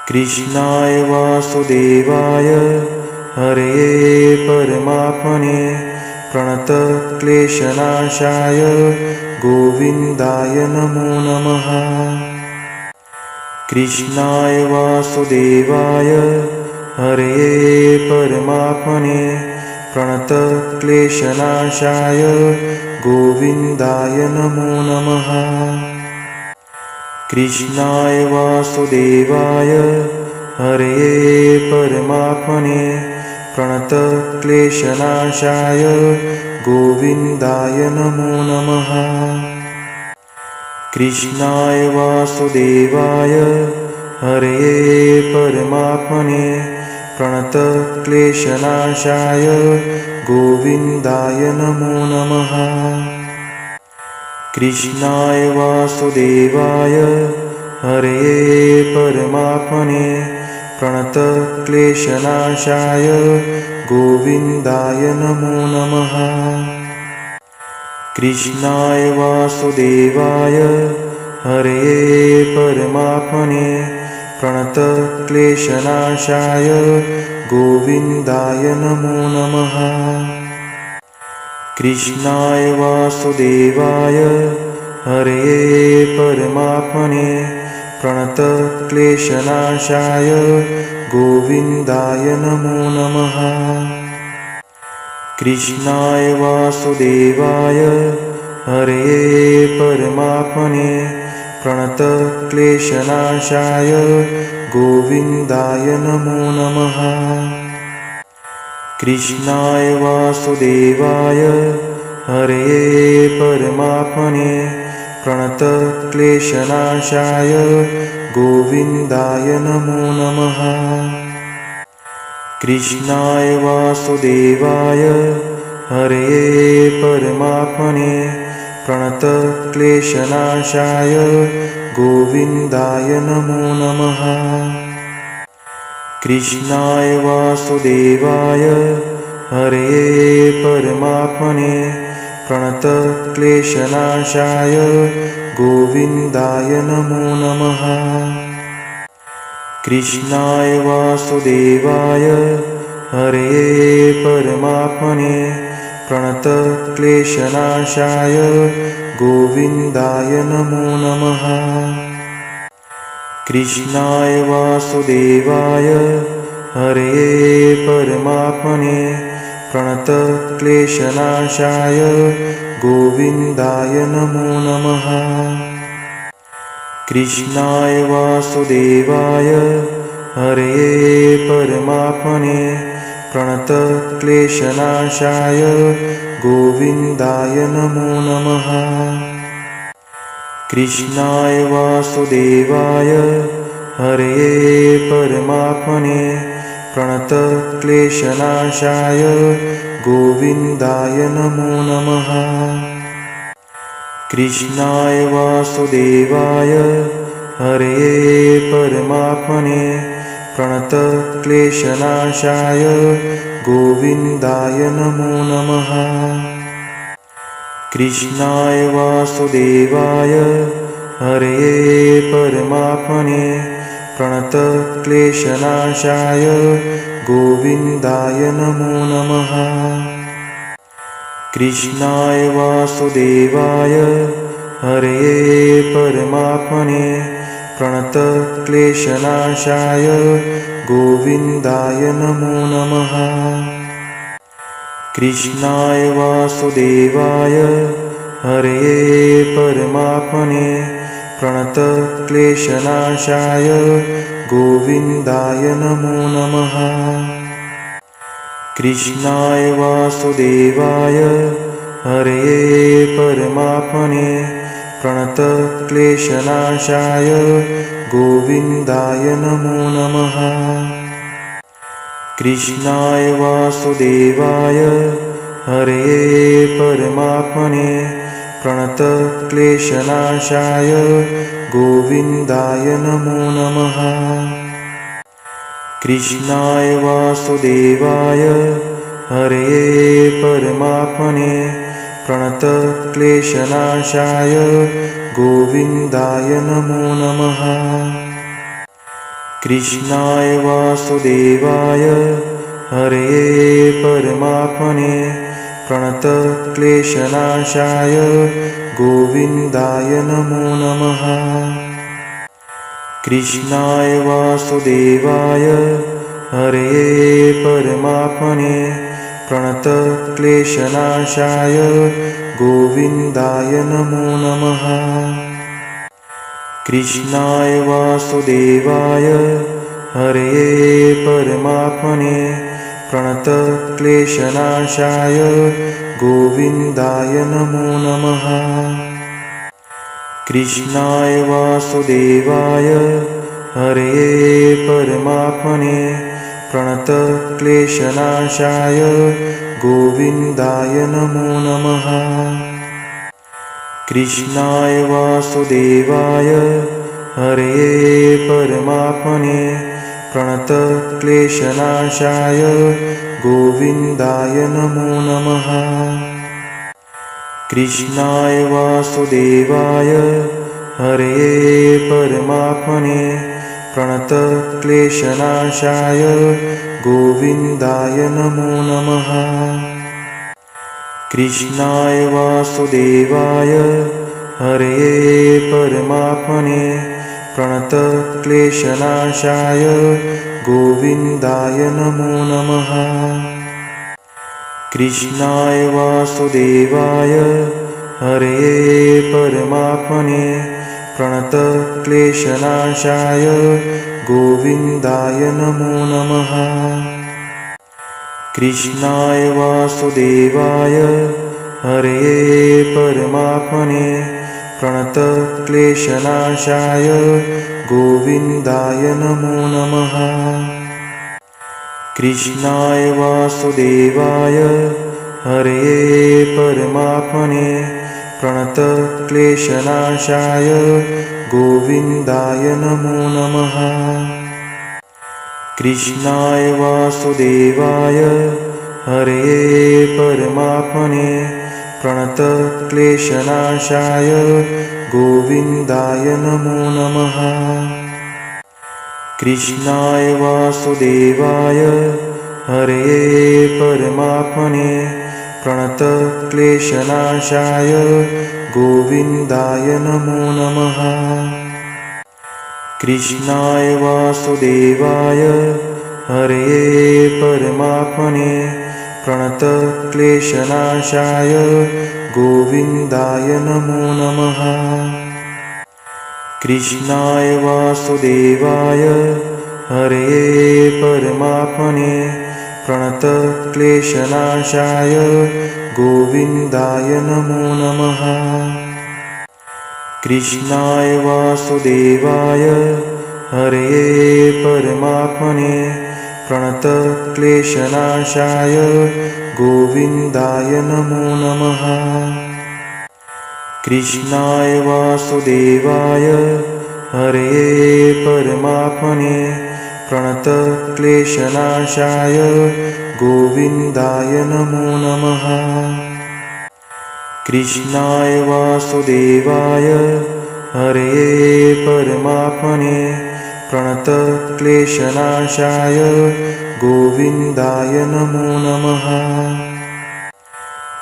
कृष्णाय वासुदेवाय हरये परमात्मने प्रणतक्लेशनाशाय गोविन्दाय नमो नमः। कृष्णाय वासुदेवाय हरये परमात्मने प्रणतक्लेशनाशाय गोविन्दाय नमो नमः। कृष्णाय वासुदेवाय हरये परमात्मने प्रणतक्लेशनाशाय गोविन्दाय नमो नमः। कृष्णाय वासुदेवाय हरये परमात्मने प्रणतक्लेशनाशाय गोविन्दाय नमो नमः। कृष्णाय वासुदेवाय हरये परमात्मने प्रणतक्लेशनाशाय गोविन्दाय नमो नमः। कृष्णाय वासुदेवाय हरये परमात्मने प्रणतक्लेशनाशाय गोविन्दाय नमो नमः। कृष्णाय वासुदेवाय हरये परमात्मने प्रणतक्लेशनाशाय गोविन्दाय नमो नमः। कृष्णाय वासुदेवाय हरये परमात्मने प्रणतक्लेशनाशाय गोविन्दाय नमो नमः। कृष्णाय वासुदेवाय हरये परमात्मने प्रणतक्लेशनाशाय गोविन्दाय नमो नमः। कृष्णाय वासुदेवाय हरये परमात्मने प्रणतक्लेशनाशाय गोविन्दाय नमो नमः। कृष्णाय वासुदेवाय हरये परमात्मने प्रणतक्लेशनाशाय गोविन्दाय नमो नमः। कृष्णाय वासुदेवाय हरये परमात्मने प्रणतक्लेशनाशाय गोविन्दाय नमो नमः। कृष्णाय वासुदेवाय हरये परमात्मने प्रणतक्लेशनाशाय गोविन्दाय नमो नमः। कृष्णाय वासुदेवाय हरये परमात्मने प्रणतक्लेशनाशाय गोविन्दाय नमो नमः। कृष्णाय वासुदेवाय हरये परमात्मने प्रणतक्लेशनाशाय गोविन्दाय नमो नमः। कृष्णाय वासुदेवाय हरये परमात्मने प्रणतक्लेशनाशाय गोविन्दाय नमो नमः। कृष्णाय वासुदेवाय हरये परमात्मने प्रणतक्लेशनाशाय गोविन्दाय नमो नमः। कृष्णाय वासुदेवाय हरये परमात्मने प्रणतक्लेशनाशाय गोविन्दाय नमो नमः। कृष्णाय वासुदेवाय हरये परमात्मने प्रणतक्लेशनाशाय गोविन्दाय नमो नमः। कृष्णाय वासुदेवाय हरये परमात्मने प्रणतक्लेशनाशाय गोविन्दाय नमो नमः। कृष्णाय वासुदेवाय हरये परमात्मने प्रणतक्लेशनाशाय गोविन्दाय नमो नमः। कृष्णाय वासुदेवाय हरये परमात्मने प्रणतक्लेशनाशाय गोविन्दाय नमो नमः। कृष्णाय वासुदेवाय हरये परमात्मने प्रणतक्लेशनाशाय गोविन्दाय नमो नमः। कृष्णाय वासुदेवाय हरये परमात्मने प्रणतक्लेशनाशाय गोविन्दाय नमो नमः। कृष्णाय वासुदेवाय हरये परमात्मने प्रणतक्लेशनाशाय गोविन्दाय नमो नमः। कृष्णाय वासुदेवाय हरये परमात्मने प्रणतक्लेशनाशाय गोविन्दाय नमो नमः। कृष्णाय वासुदेवाय हरये परमात्मने प्रणतक्लेशनाशाय गोविन्दाय नमो नमः। कृष्णाय वासुदेवाय हरये परमात्मने प्रणतक्लेशनाशाय गोविन्दाय नमो नमः। कृष्णाय वासुदेवाय हरये परमात्मने प्रणतक्लेशनाशाय गोविन्दाय नमो नमः। कृष्णाय वासुदेवाय हरये परमात्मने प्रणतक्लेशनाशाय गोविन्दाय नमो नमः। कृष्णाय वासुदेवाय हरये परमात्मने प्रणतक्लेशनाशाय गोविन्दाय नमो नमः। कृष्णाय वासुदेवाय हरये परमात्मने प्रणतक्लेशनाशाय गोविन्दाय नमो नमः। कृष्णाय वासुदेवाय हरये परमात्मने प्रणतक्लेशनाशाय गोविन्दाय नमो नमः। कृष्णाय वासुदेवाय हरये परमात्मने प्रणतक्लेशनाशाय गोविन्दाय नमो नमः। कृष्णाय वासुदेवाय हरये परमात्मने प्रणतक्लेशनाशाय गोविन्दाय नमो नमः। कृष्णाय वासुदेवाय हरये परमात्मने प्रणतक्लेशनाशाय गोविन्दाय नमो नमः। कृष्णाय वासुदेवाय हरये परमात्मने प्रणतक्लेशनाशाय गोविन्दाय नमो नमः। कृष्णाय वासुदेवाय हरये परमात्मने प्रणतक्लेशनाशाय गोविन्दाय नमो नमः। कृष्णाय वासुदेवाय हरये परमात्मने प्रणतक्लेशनाशाय गोविन्दाय नमो नमः।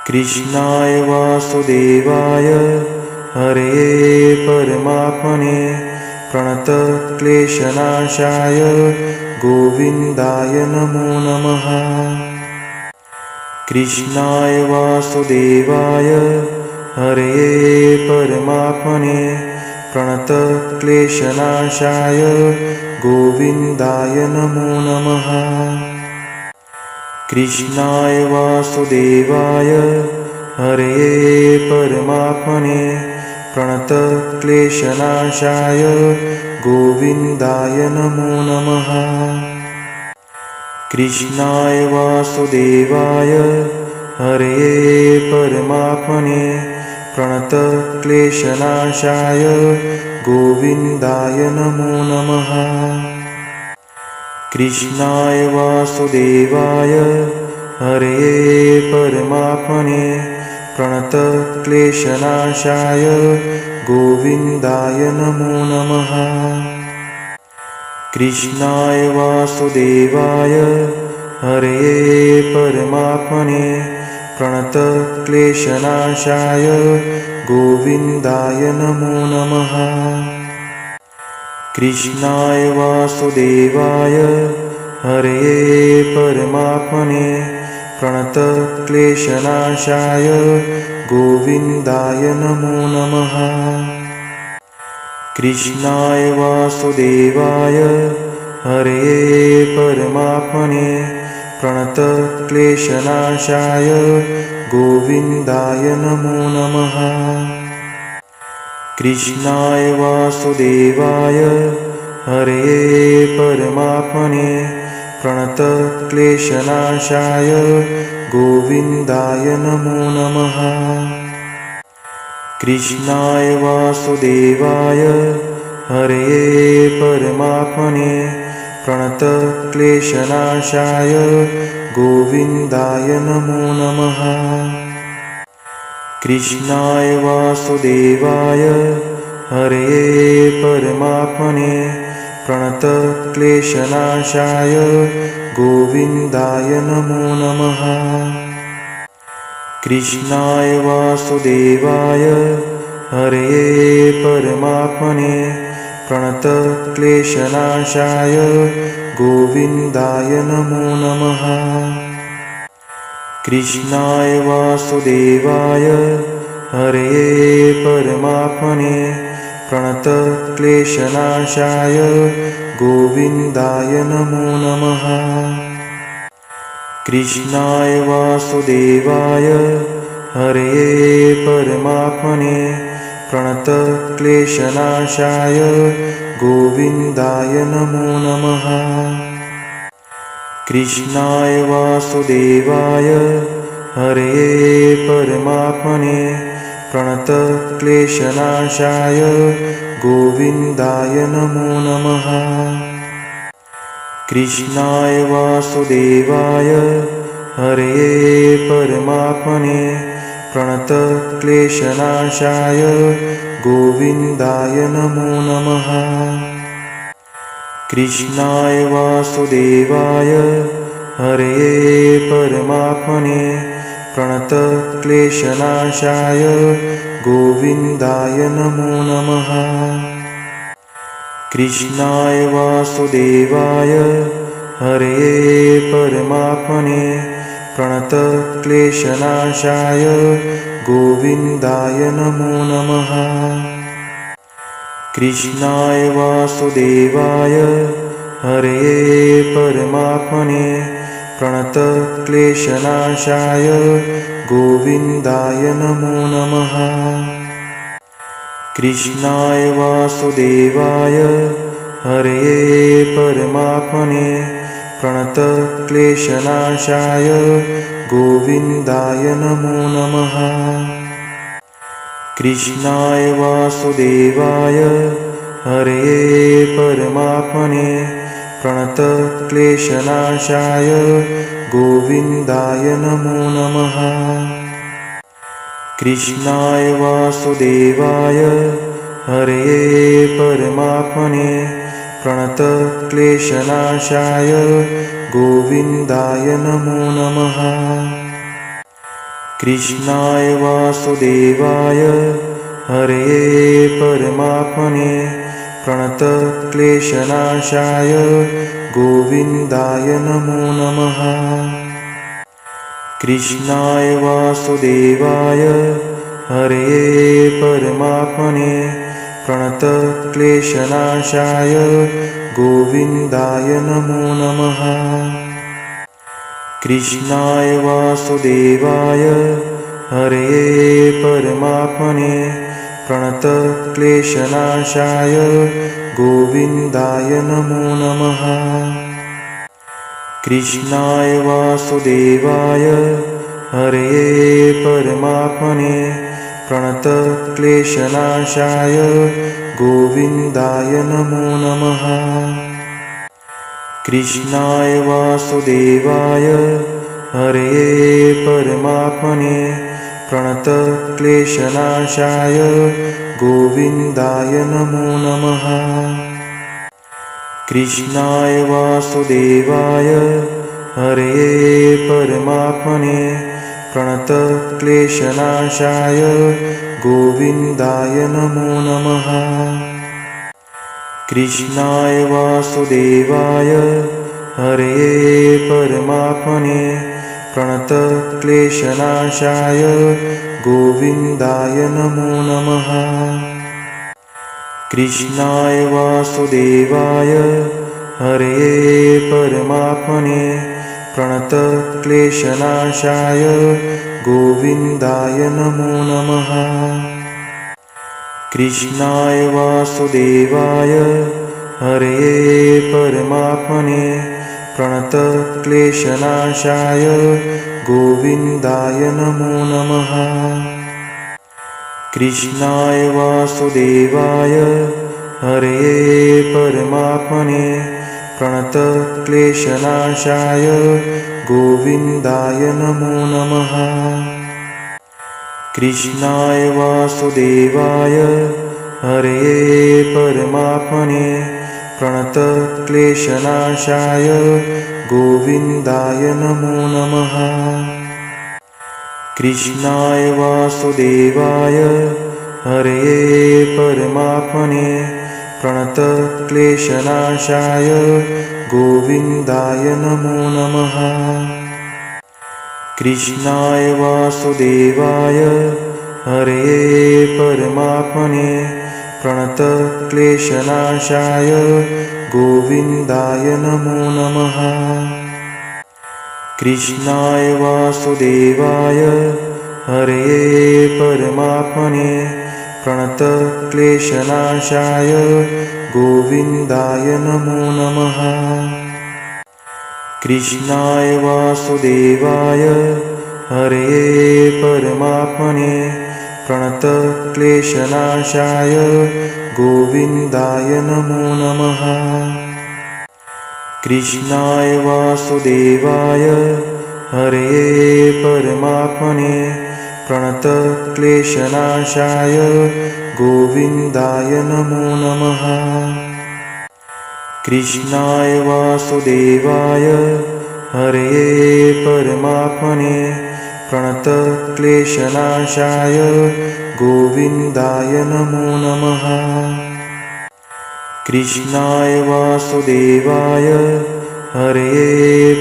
कृष्णाय वासुदेवाय हरये परमात्मने प्रणतक्लेशनाशाय गोविन्दाय नमो नमः। कृष्णाय वासुदेवाय हरये परमात्मने प्रणतक्लेशनाशाय गोविन्दाय नमो नमः। कृष्णाय वासुदेवाय हरये परमात्मने प्रणतक्लेशनाशाय गोविन्दाय नमो नमः। कृष्णाय वासुदेवाय हरये परमात्मने प्रणतक्लेशनाशाय गोविन्दाय नमो नमः। कृष्णाय वासुदेवाय हरये परमात्मने प्रणतक्लेशनाशाय गोविन्दाय नमो नमः। कृष्णाय वासुदेवाय हरये परमात्मने प्रणतक्लेशनाशाय गोविन्दाय नमो नमः। कृष्णाय वासुदेवाय हरये परमात्मने प्रणतक्लेशनाशाय गोविन्दाय नमो नमः। कृष्णाय वासुदेवाय हरये परमात्मने प्रणतक्लेशनाशाय गोविन्दाय नमो नमः। कृष्णाय वासुदेवाय हरये परमात्मने प्रणतक्लेशनाशाय गोविन्दाय नमो नमः। कृष्णाय वासुदेवाय हरये परमात्मने प्रणतक्लेशनाशाय गोविन्दाय नमो नमः। कृष्णाय वासुदेवाय हरये परमात्मने प्रणतक्लेशनाशाय गोविन्दाय नमो नमः। कृष्णाय वासुदेवाय हरये परमात्मने प्रणतक्लेशनाशाय गोविन्दाय नमो नमः। कृष्णाय वासुदेवाय हरये परमात्मने प्रणतक्लेशनाशाय गोविन्दाय नमो नमः। कृष्णाय वासुदेवाय हरये परमात्मने प्रणतक्लेशनाशाय गोविन्दाय नमो नमः। कृष्णाय वासुदेवाय हरये परमात्मने प्रणतक्लेशनाशाय गोविन्दाय नमो नमः। कृष्णाय वासुदेवाय हरये परमात्मने प्रणतक्लेशनाशाय गोविन्दाय नमो नमः। कृष्णाय वासुदेवाय हरये परमात्मने प्रणतक्लेशनाशाय गोविन्दाय नमो नमः। कृष्णाय वासुदेवाय हरये परमात्मने प्रणतक्लेशनाशाय गोविन्दाय नमो नमः। कृष्णाय वासुदेवाय हरये परमात्मने प्रणतक्लेशनाशाय गोविन्दाय नमो नमः। कृष्णाय वासुदेवाय हरये परमात्मने प्रणतक्लेशनाशाय गोविन्दाय नमो नमः। कृष्णाय वासुदेवाय हरये परमात्मने प्रणतक्लेशनाशाय गोविन्दाय नमो नमः। कृष्णाय वासुदेवाय हरये परमात्मने प्रणतक्लेशनाशाय गोविन्दाय नमो नमः। कृष्णाय वासुदेवाय हरये परमात्मने प्रणतक्लेशनाशाय गोविन्दाय नमो नमः। कृष्णाय वासुदेवाय हरये परमात्मने प्रणतक्लेशनाशाय गोविन्दाय नमो नमः। कृष्णाय वासुदेवाय हरये परमात्मने प्रणतक्लेशनाशाय गोविन्दाय नमो नमः। कृष्णाय वासुदेवाय हरये परमात्मने प्रणतक्लेशनाशाय गोविन्दाय नमो नमः। कृष्णाय वासुदेवाय हरये परमात्मने प्रणतक्लेशनाशाय गोविन्दाय नमो नमः। कृष्णाय वासुदेवाय हरये परमात्मने प्रणतक्लेशनाशाय गोविन्दाय नमो नमः। कृष्णाय वासुदेवाय हरये परमात्मने प्रणतक्लेशनाशाय गोविन्दाय नमो नमः। कृष्णाय वासुदेवाय हरये परमात्मने प्रणतक्लेशनाशाय गोविन्दाय नमो नमः। कृष्णाय वासुदेवाय हरये परमात्मने प्रणतक्लेशनाशाय गोविन्दाय नमो नमः। कृष्णाय वासुदेवाय हरये परमात्मने प्रणतक्लेशनाशाय गोविन्दाय नमो नमः। कृष्णाय वासुदेवाय हरये परमात्मने प्रणतक्लेशनाशाय गोविन्दाय नमो नमः। कृष्णाय वासुदेवाय हरये परमात्मने प्रणतक्लेशनाशाय गोविन्दाय नमो नमः। कृष्णाय वासुदेवाय हरये परमात्मने प्रणतक्लेशनाशाय गोविन्दाय नमो नमः। कृष्णाय वासुदेवाय हरये परमात्मने प्रणतक्लेशनाशाय गोविन्दाय नमो नमः। कृष्णाय वासुदेवाय हरये परमात्मने प्रणतक्लेशनाशाय गोविन्दाय नमो नमः। कृष्णाय वासुदेवाय हरये परमात्मने प्रणतक्लेशनाशाय गोविन्दाय नमो नमः। कृष्णाय वासुदेवाय हरये परमात्मने प्रणतक्लेशनाशाय गोविन्दाय नमो नमः। कृष्णाय वासुदेवाय हरये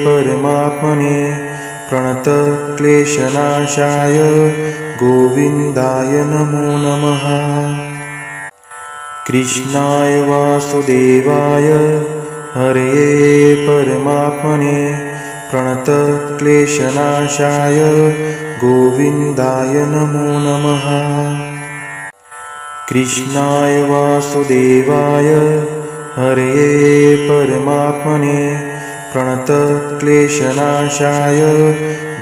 परमात्मने प्रणतक्लेशनाशाय गोविन्दाय नमो नमः। कृष्णाय वासुदेवाय हरये परमात्मने प्रणतक्लेशनाशाय गोविन्दाय नमो नमः। कृष्णाय वासुदेवाय हरये परमात्मने प्रणतक्लेशनाशाय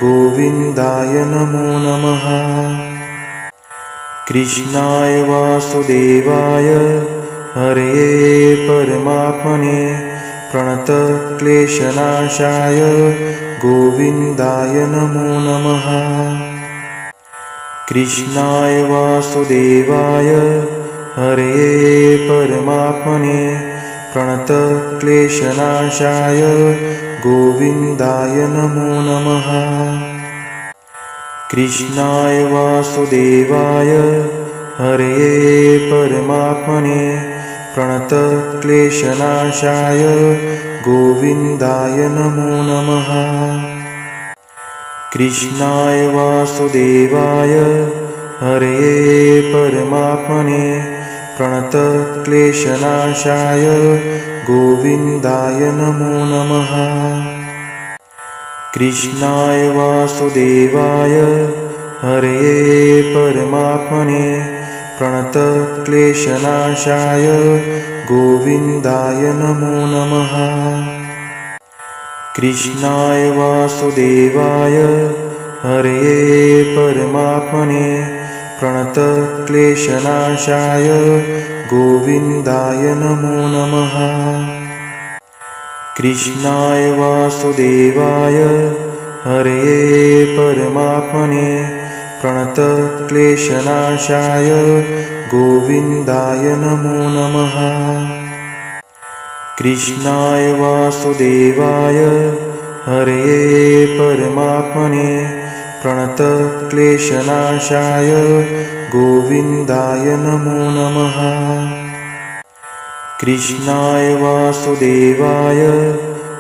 गोविन्दाय नमो नमः। कृष्णाय वासुदेवाय हरये परमात्मने प्रणतक्लेशनाशाय गोविन्दाय नमो नमः। कृष्णाय वासुदेवाय हरये परमात्मने प्रणतक्लेशनाशाय गोविन्दाय नमो नमः। कृष्णाय वासुदेवाय हरये परमात्मने प्रणतक्लेशनाशाय गोविन्दाय नमो नमः। कृष्णाय वासुदेवाय हरये परमात्मने प्रणतक्लेशनाशाय गोविन्दाय नमो नमः। कृष्णाय वासुदेवाय हरये परमात्मने प्रणतक्लेशनाशाय गोविन्दाय नमो नमः। कृष्णाय वासुदेवाय हरये परमात्मने प्रणतक्लेशनाशाय गोविन्दाय नमो नमः। कृष्णाय वासुदेवाय हरये परमात्मने प्रणतक्लेशनाशाय गोविन्दाय नमो नमः। कृष्णाय वासुदेवाय हरये परमात्मने प्रणतक्लेशनाशाय गोविन्दाय नमो नमः। कृष्णाय वासुदेवाय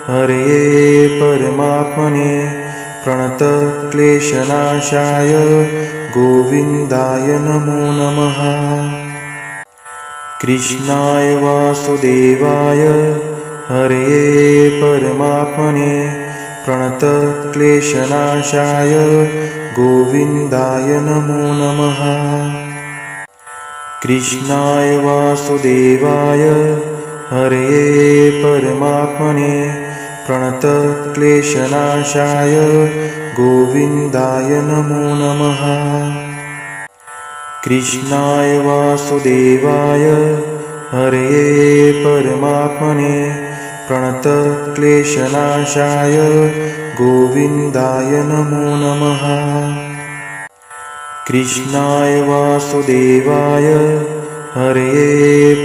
हरये परमात्मने प्रणतक्लेशनाशाय गोविन्दाय नमो नमः। कृष्णाय वासुदेवाय हरये परमात्मने प्रणतक्लेशनाशाय गोविन्दाय नमो नमः। कृष्णाय वासुदेवाय हरये परमात्मने प्रणतक्लेशनाशाय गोविन्दाय नमो नमः। कृष्णाय वासुदेवाय हरये परमात्मने प्रणतक्लेशनाशाय गोविन्दाय नमो नमः। कृष्णाय वासुदेवाय हरये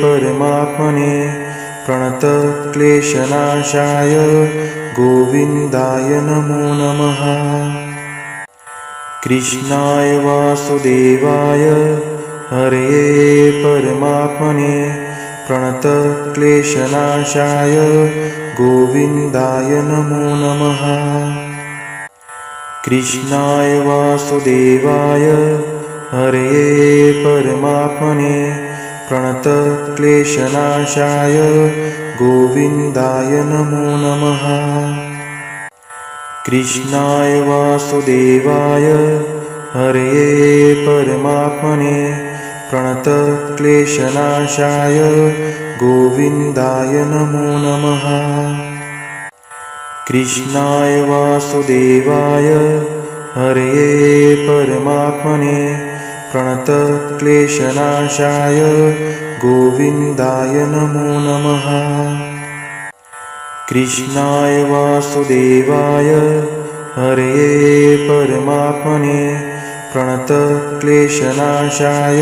परमात्मने प्रणतक्लेशनाशाय गोविन्दाय नमो नमः। कृष्णाय वासुदेवाय हरये परमात्मने प्रणतक्लेशनाशाय गोविन्दाय नमो नमः। कृष्णाय वासुदेवाय हरये परमात्मने प्रणतक्लेशनाशाय गोविन्दाय नमो नमः। कृष्णाय वासुदेवाय हरये परमात्मने प्रणतक्लेशनाशाय गोविन्दाय नमो नमः। कृष्णाय वासुदेवाय हरये परमात्मने प्रणतक्लेशनाशाय गोविन्दाय नमो नमः। कृष्णाय वासुदेवाय हरये परमात्मने प्रणतक्लेशनाशाय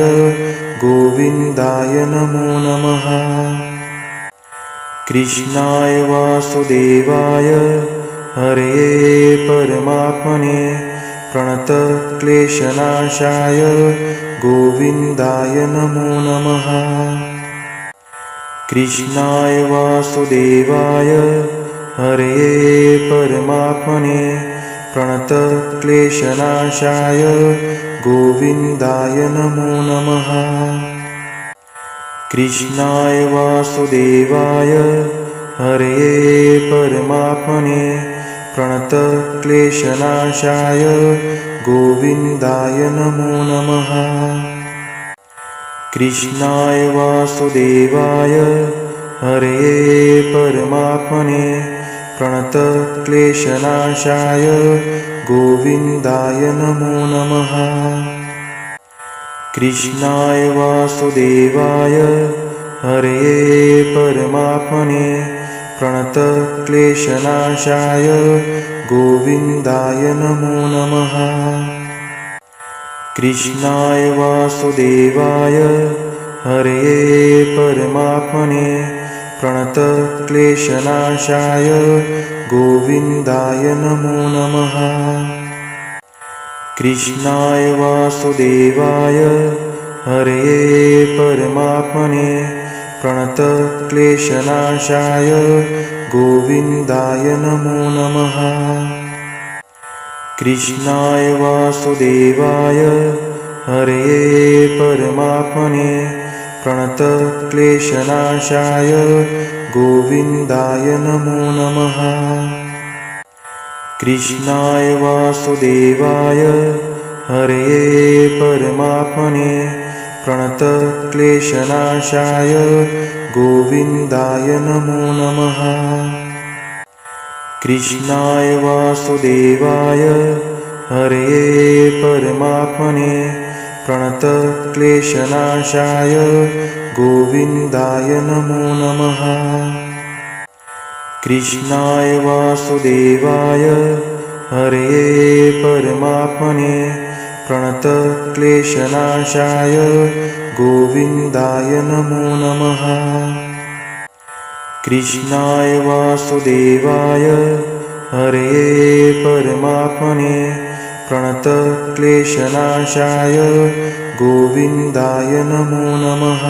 गोविन्दाय नमो नमः। कृष्णाय वासुदेवाय हरये परमात्मने प्रणतक्लेशनाशाय गोविन्दाय नमो नमः। कृष्णाय वासुदेवाय हरये परमात्मने प्रणतक्लेशनाशाय गोविन्दाय नमो नमः। कृष्णाय वासुदेवाय हरये परमात्मने प्रणतक्लेशनाशाय गोविन्दाय नमो नमः। कृष्णाय वासुदेवाय हरये परमात्मने प्रणतक्लेशनाशाय गोविन्दाय नमो नमः। कृष्णाय वासुदेवाय हरये परमात्मने प्रणतक्लेशनाशाय गोविन्दाय नमो नमः। कृष्णाय वासुदेवाय हरये परमात्मने प्रणतक्लेशनाशाय गोविन्दाय नमो नमः। कृष्णाय वासुदेवाय हरये परमात्मने प्रणतक्लेशनाशाय गोविन्दाय नमो नमः। कृष्णाय वासुदेवाय हरये परमात्मने प्रणतक्लेशनाशाय गोविन्दाय नमो नमः। कृष्णाय वासुदेवाय हरये परमात्मने प्रणतक्लेशनाशाय गोविन्दाय नमो नमः। कृष्णाय वासुदेवाय हरये परमात्मने प्रणतक्लेशनाशाय गोविन्दाय नमो नमः। कृष्णाय वासुदेवाय हरये परमात्मने प्रणतक्लेशनाशाय गोविन्दाय नमो नमः। कृष्णाय वासुदेवाय हरये परमात्मने प्रणतक्लेशनाशाय गोविन्दाय नमो नमः।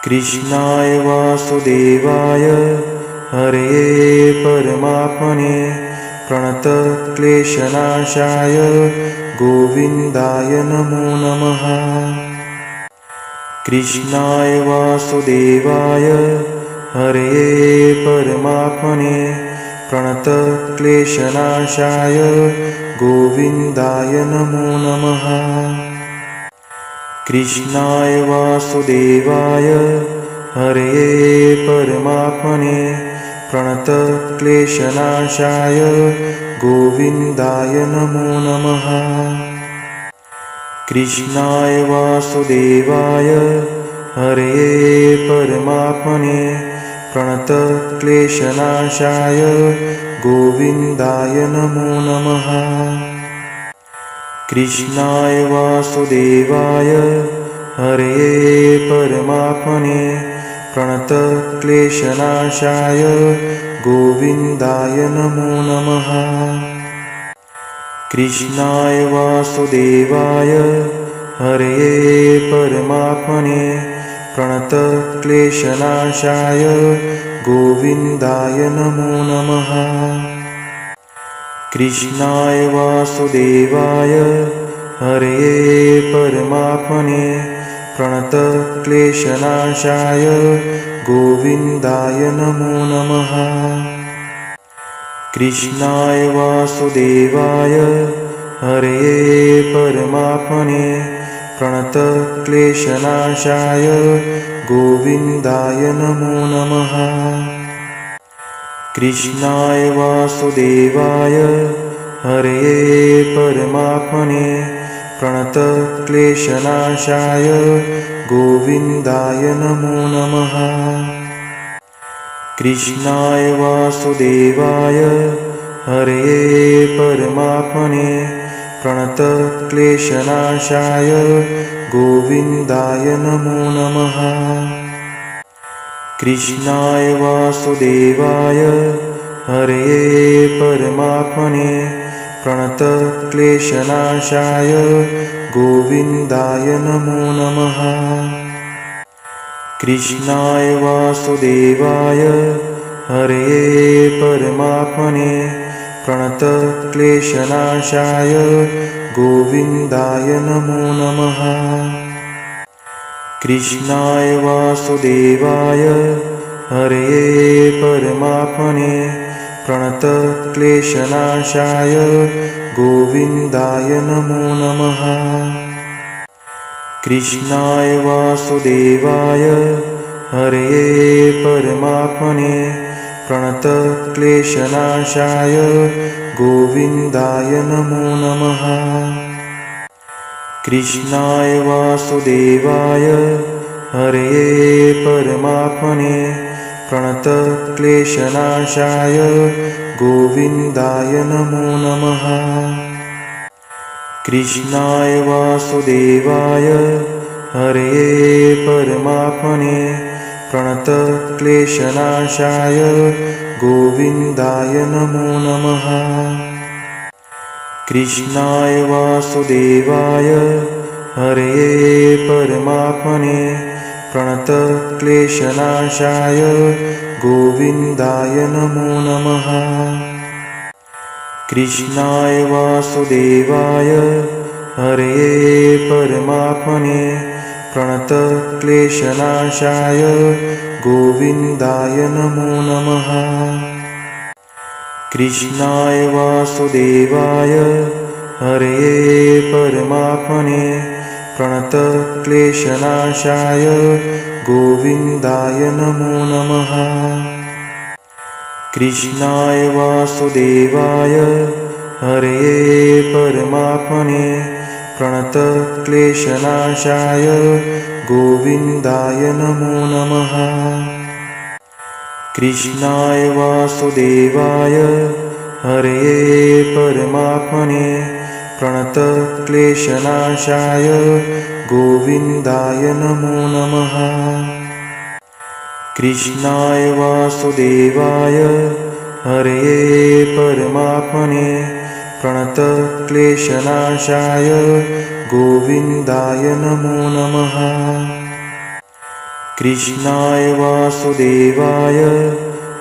कृष्णाय वासुदेवाय हरये परमात्मने प्रणतक्लेशनाशाय गोविन्दाय नमो नमः। कृष्णाय वासुदेवाय हरये परमात्मने प्रणतक्लेशनाशाय गोविन्दाय नमो नमः। कृष्णाय वासुदेवाय हरये परमात्मने प्रणतक्लेशनाशाय गोविन्दाय नमो नमः। कृष्णाय वासुदेवाय हरये परमात्मने प्रणतक्लेशनाशाय गोविन्दाय नमो नमः। कृष्णाय वासुदेवाय हरये परमात्मने प्रणतक्लेशनाशाय गोविन्दाय नमो नमः। कृष्णाय वासुदेवाय हरये परमात्मने प्रणतक्लेशनाशाय गोविन्दाय नमो नमः। कृष्णाय वासुदेवाय हरये परमात्मने प्रणतक्लेशनाशाय गोविन्दाय नमो नमः। कृष्णाय वासुदेवाय हरये परमात्मने प्रणतक्लेशनाशाय गोविन्दाय नमो नमः। कृष्णाय वासुदेवाय हरये परमात्मने प्रणतक्लेशनाशाय गोविन्दाय नमो नमः। कृष्णाय वासुदेवाय हरये परमात्मने प्रणतक्लेशनाशाय गोविन्दाय नमो नमः। कृष्णाय वासुदेवाय हरये परमात्मने प्रणतक्लेशनाशाय गोविन्दाय नमो नमः। कृष्णाय वासुदेवाय हरये परमात्मने प्रणतक्लेशनाशाय गोविन्दाय नमो नमः। कृष्णाय वासुदेवाय हरये परमात्मने प्रणतक्लेशनाशाय गोविन्दाय नमो नमः। कृष्णाय वासुदेवाय हरये परमात्मने प्रणतक्लेशनाशाय गोविन्दाय नमो नमः। कृष्णाय वासुदेवाय हरये परमात्मने प्रणतक्लेशनाशाय गोविन्दाय नमो नमः। कृष्णाय वासुदेवाय हरये परमात्मने प्रणतक्लेशनाशाय गोविन्दाय नमो नमः। कृष्णाय वासुदेवाय हरये परमात्मने प्रणतक्लेशनाशाय गोविन्दाय नमो नमः। कृष्णाय वासुदेवाय हरये परमात्मने प्रणतक्लेशनाशाय गोविन्दाय नमो नमः। कृष्णाय वासुदेवाय हरये परमात्मने प्रणतक्लेशनाशाय गोविन्दाय नमो नमः। कृष्णाय वासुदेवाय हरये परमात्मने प्रणतक्लेशनाशाय गोविन्दाय नमो नमः। कृष्णाय वासुदेवाय हरये परमात्मने प्रणतक्लेशनाशाय गोविन्दाय नमो नमः। कृष्णाय वासुदेवाय हरये परमात्मने प्रणतक्लेशनाशाय गोविन्दाय नमो नमः। कृष्णाय वासुदेवाय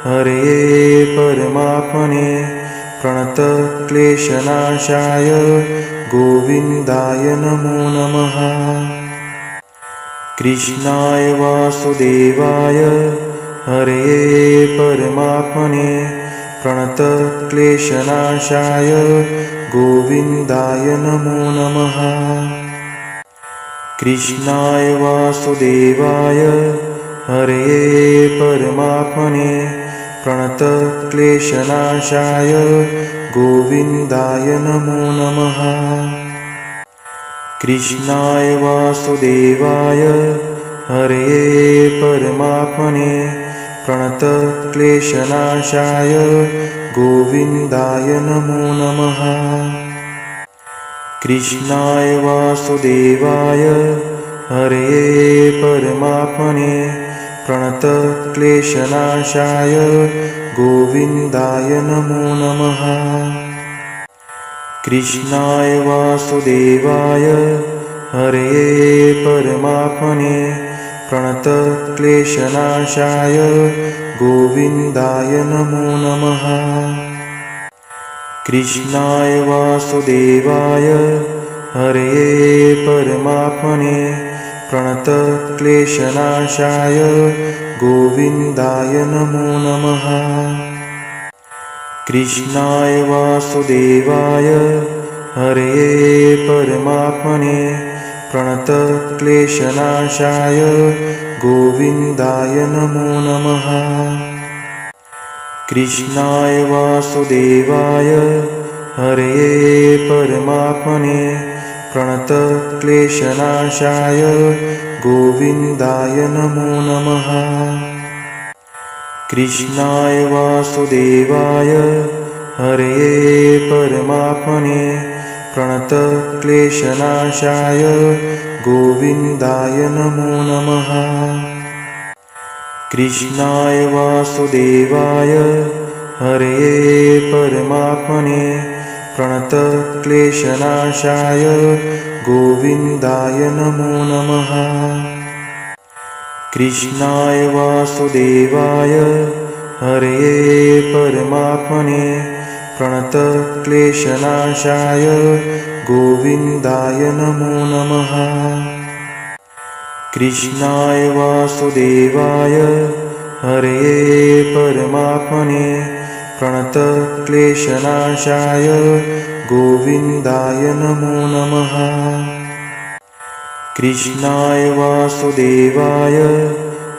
हरये परमात्मने प्रणतक्लेशनाशाय गोविन्दाय नमो नमः। कृष्णाय वासुदेवाय हरये परमात्मने प्रणतक्लेशनाशाय गोविन्दाय नमो नमः। कृष्णाय वासुदेवाय हरये परमात्मने प्रणतक्लेशनाशाय गोविन्दाय नमो नमः। कृष्णाय वासुदेवाय हरये परमात्मने प्रणतक्लेशनाशाय गोविन्दाय नमो नमः। कृष्णाय वासुदेवाय हरये परमात्मने प्रणतक्लेशनाशाय गोविन्दाय नमो नमः। कृष्णाय वासुदेवाय हरये परमात्मने प्रणतक्लेशनाशाय गोविन्दाय नमो नमः। कृष्णाय वासुदेवाय हरये परमात्मने प्रणतक्लेशनाशाय गोविन्दाय नमो नमः। कृष्णाय वासुदेवाय हरये परमात्मने प्रणतक्लेशनाशाय गोविन्दाय नमो नमः। कृष्णाय वासुदेवाय हरये परमात्मने प्रणतक्लेशनाशाय गोविन्दाय नमो नमः। कृष्णाय वासुदेवाय हरये परमात्मने प्रणतक्लेशनाशाय गोविन्दाय नमो नमः। कृष्णाय वासुदेवाय हरये परमात्मने प्रणतक्लेशनाशाय गोविन्दाय नमो नमः। कृष्णाय वासुदेवाय हरये परमात्मने प्रणतक्लेशनाशाय गोविन्दाय नमो नमः। कृष्णाय वासुदेवाय हरये परमात्मने प्रणतक्लेशनाशाय गोविन्दाय नमो नमः। कृष्णाय वासुदेवाय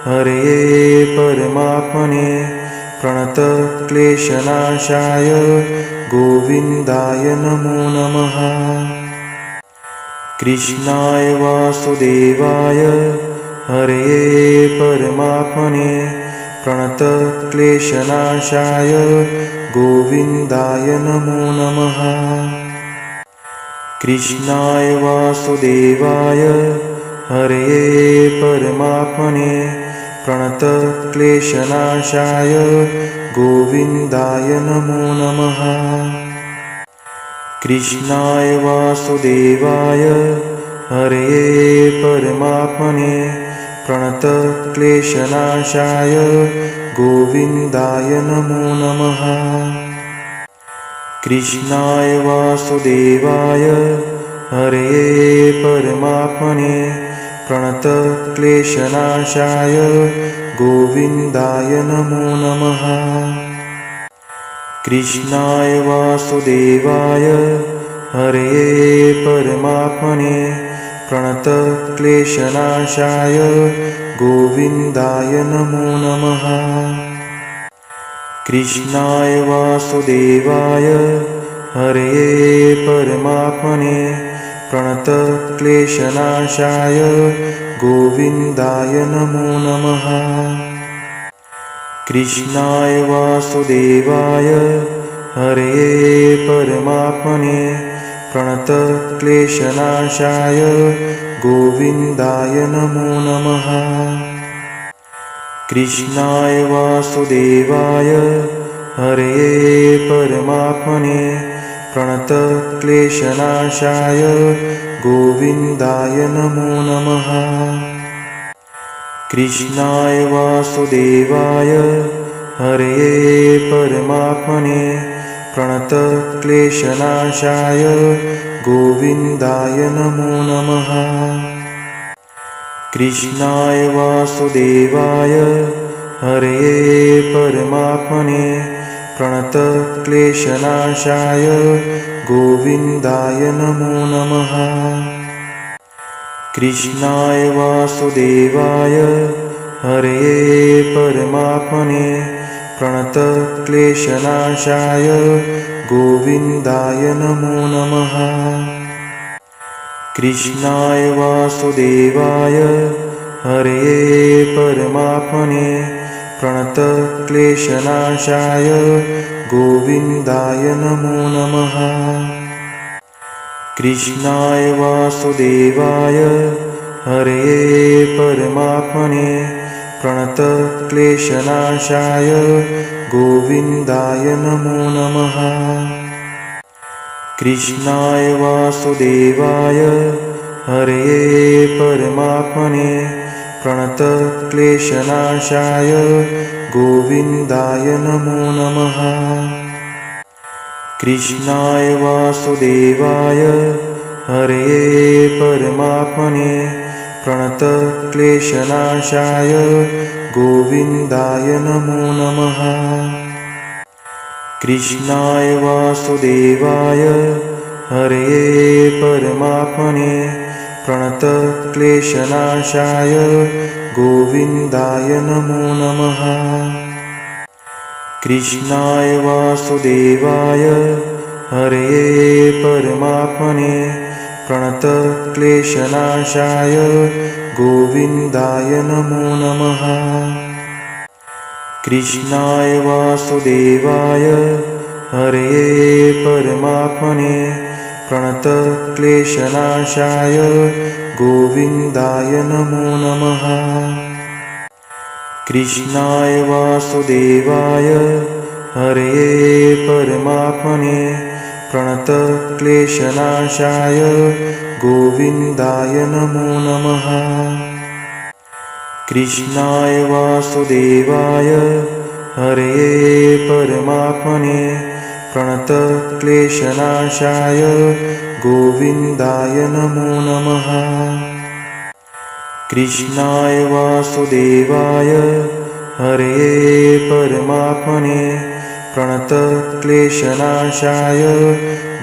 हरये परमात्मने प्रणतक्लेशनाशाय गोविन्दाय नमो नमः। कृष्णाय वासुदेवाय हरये परमात्मने प्रणतक्लेशनाशाय गोविन्दाय नमो नमः। कृष्णाय वासुदेवाय हरये परमात्मने प्रणतक्लेशनाशाय गोविन्दाय नमो नमः। कृष्णाय वासुदेवाय हरये परमात्मने प्रणतक्लेशनाशाय गोविन्दाय नमो नमः। कृष्णाय वासुदेवाय हरये परमात्मने प्रणतक्लेशनाशाय गोविन्दाय नमो नमः। कृष्णाय वासुदेवाय हरये परमात्मने प्रणतक्लेशनाशाय गोविन्दाय नमो नमः। कृष्णाय वासुदेवाय हरये परमात्मने प्रणतक्लेशनाशाय गोविन्दाय नमो नमः। कृष्णाय वासुदेवाय हरये परमात्मने प्रणतक्लेशनाशाय गोविन्दाय नमो नमः। कृष्णाय वासुदेवाय हरये परमात्मने प्रणतक्लेशनाशाय गोविन्दाय नमो नमः। कृष्णाय वासुदेवाय हरये परमात्मने प्रणतक्लेशनाशाय गोविन्दाय नमो नमः। कृष्णाय वासुदेवाय हरये परमात्मने प्रणतक्लेशनाशाय गोविन्दाय नमो नमः। कृष्णाय वासुदेवाय हरये परमात्मने प्रणतक्लेशनाशाय गोविन्दाय नमो नमः। कृष्णाय वासुदेवाय हरये परमात्मने प्रणतक्लेशनाशाय गोविन्दाय नमो नमः। कृष्णाय वासुदेवाय हरये परमात्मने प्रणतक्लेशनाशाय गोविन्दाय नमो नमः। कृष्णाय वासुदेवाय हरये परमात्मने प्रणतक्लेशनाशाय गोविन्दाय नमो नमः। कृष्णाय वासुदेवाय हरये परमात्मने प्रणतक्लेशनाशाय गोविन्दाय नमो नमः। कृष्णाय वासुदेवाय हरये परमात्मने प्रणतक्लेशनाशाय गोविन्दाय नमो नमः। कृष्णाय वासुदेवाय हरये परमात्मने प्रणतक्लेशनाशाय गोविन्दाय नमो नमः। कृष्णाय वासुदेवाय हरये परमात्मने प्रणतक्लेशनाशाय गोविन्दाय नमो नमः। कृष्णाय वासुदेवाय हरये परमात्मने प्रणतक्लेशनाशाय गोविन्दाय नमो नमः। कृष्णाय वासुदेवाय हरये परमात्मने प्रणतक्लेशनाशाय गोविन्दाय नमो नमः। कृष्णाय वासुदेवाय हरये परमात्मने प्रणतक्लेशनाशाय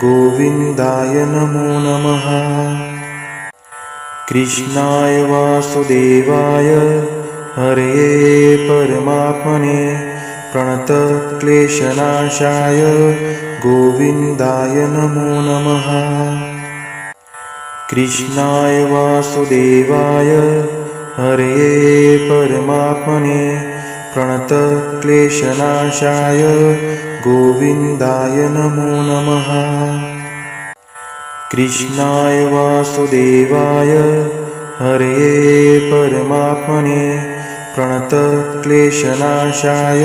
गोविन्दाय नमो नमः। कृष्णाय वासुदेवाय हरये परमात्मने प्रणतक्लेशनाशाय गोविन्दाय नमो नमः। कृष्णाय वासुदेवाय हरये परमात्मने प्रणतक्लेशनाशाय गोविन्दाय नमो नमः। कृष्णाय वासुदेवाय हरये परमात्मने प्रणतक्लेशनाशाय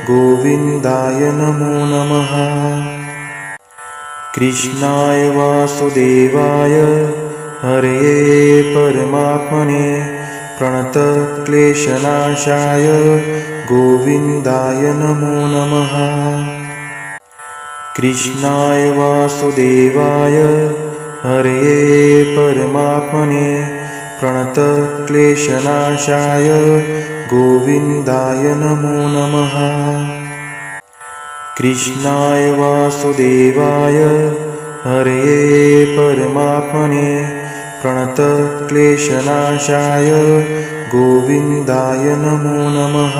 गोविन्दाय नमो नमः। कृष्णाय वासुदेवाय हरये परमात्मने प्रणतक्लेशनाशाय गोविन्दाय नमो नमः। कृष्णाय वासुदेवाय हरये परमात्मने प्रणतक्लेशनाशाय गोविन्दाय नमो नमः। कृष्णाय वासुदेवाय हरये परमात्मने प्रणतक्लेशनाशाय गोविन्दाय नमो नमः।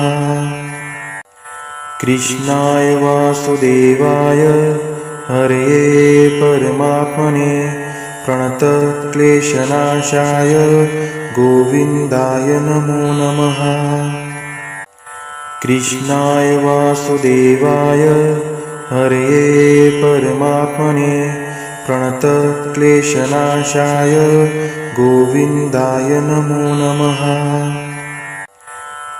कृष्णाय वासुदेवाय हरये परमात्मने प्रणतक्लेशनाशाय गोविन्दाय नमो नमः। कृष्णाय वासुदेवाय हरये परमात्मने प्रणतक्लेशनाशाय गोविन्दाय नमो नमः।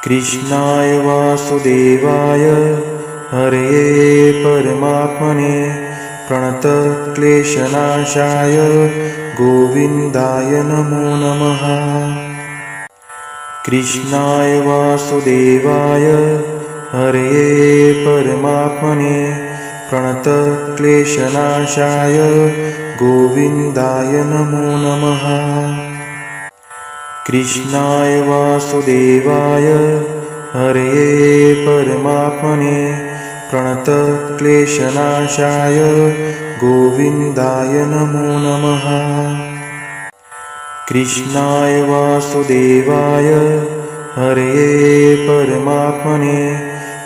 कृष्णाय वासुदेवाय हरये परमात्मने प्रणतक्लेशनाशाय गोविन्दाय नमो नमः। कृष्णाय वासुदेवाय हरये परमात्मने प्रणतक्लेशनाशाय गोविन्दाय नमो नमः। कृष्णाय वासुदेवाय हरये परमात्मने प्रणतक्लेशनाशाय गोविन्दाय नमो नमः। कृष्णाय वासुदेवाय हरये परमात्मने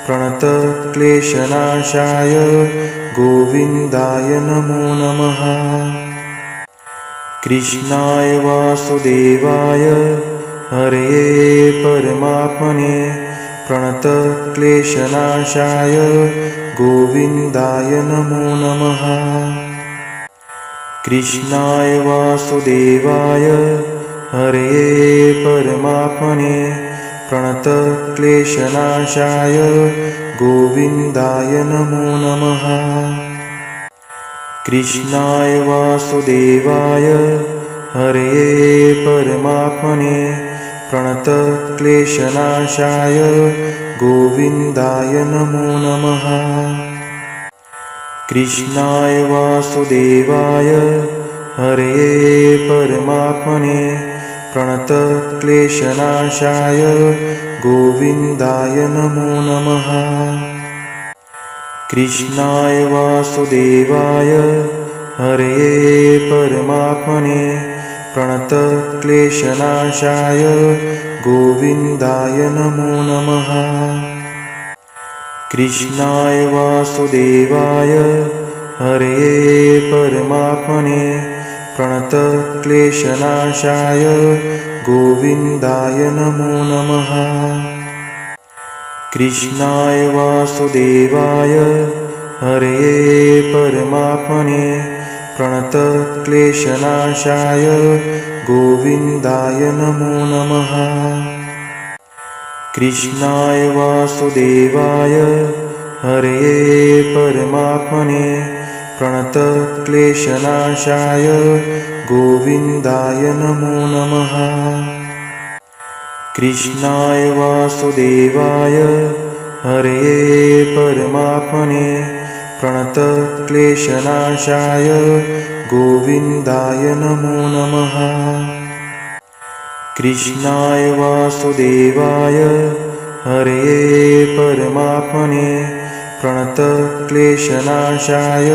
प्रणतक्लेशनाशाय गोविन्दाय नमो नमः। कृष्णाय वासुदेवाय हरये परमात्मने प्रणतक्लेशनाशाय गोविन्दाय नमो नमः। कृष्णाय वासुदेवाय हरये परमात्मने प्रणतक्लेशनाशाय गोविन्दाय नमो नमः। कृष्णाय वासुदेवाय हरये परमात्मने प्रणतक्लेशनाशाय गोविन्दाय नमो नमः। कृष्णाय वासुदेवाय हरये परमात्मने प्रणतक्लेशनाशाय गोविन्दाय नमो नमः। कृष्णाय वासुदेवाय हरये परमात्मने प्रणतक्लेशनाशाय गोविन्दाय नमो नमः। कृष्णाय वासुदेवाय हरये परमात्मने प्रणतक्लेशनाशाय गोविन्दाय नमो नमः। कृष्णाय वासुदेवाय हरये परमात्मने प्रणतक्लेशनाशाय गोविन्दाय नमो नमः। कृष्णाय वासुदेवाय हरये परमात्मने प्रणतक्लेशनाशाय गोविन्दाय नमो नमः। कृष्णाय वासुदेवाय हरये परमात्मने प्रणतक्लेशनाशाय गोविन्दाय नमो नमः। कृष्णाय वासुदेवाय हरये परमात्मने प्रणतक्लेशनाशाय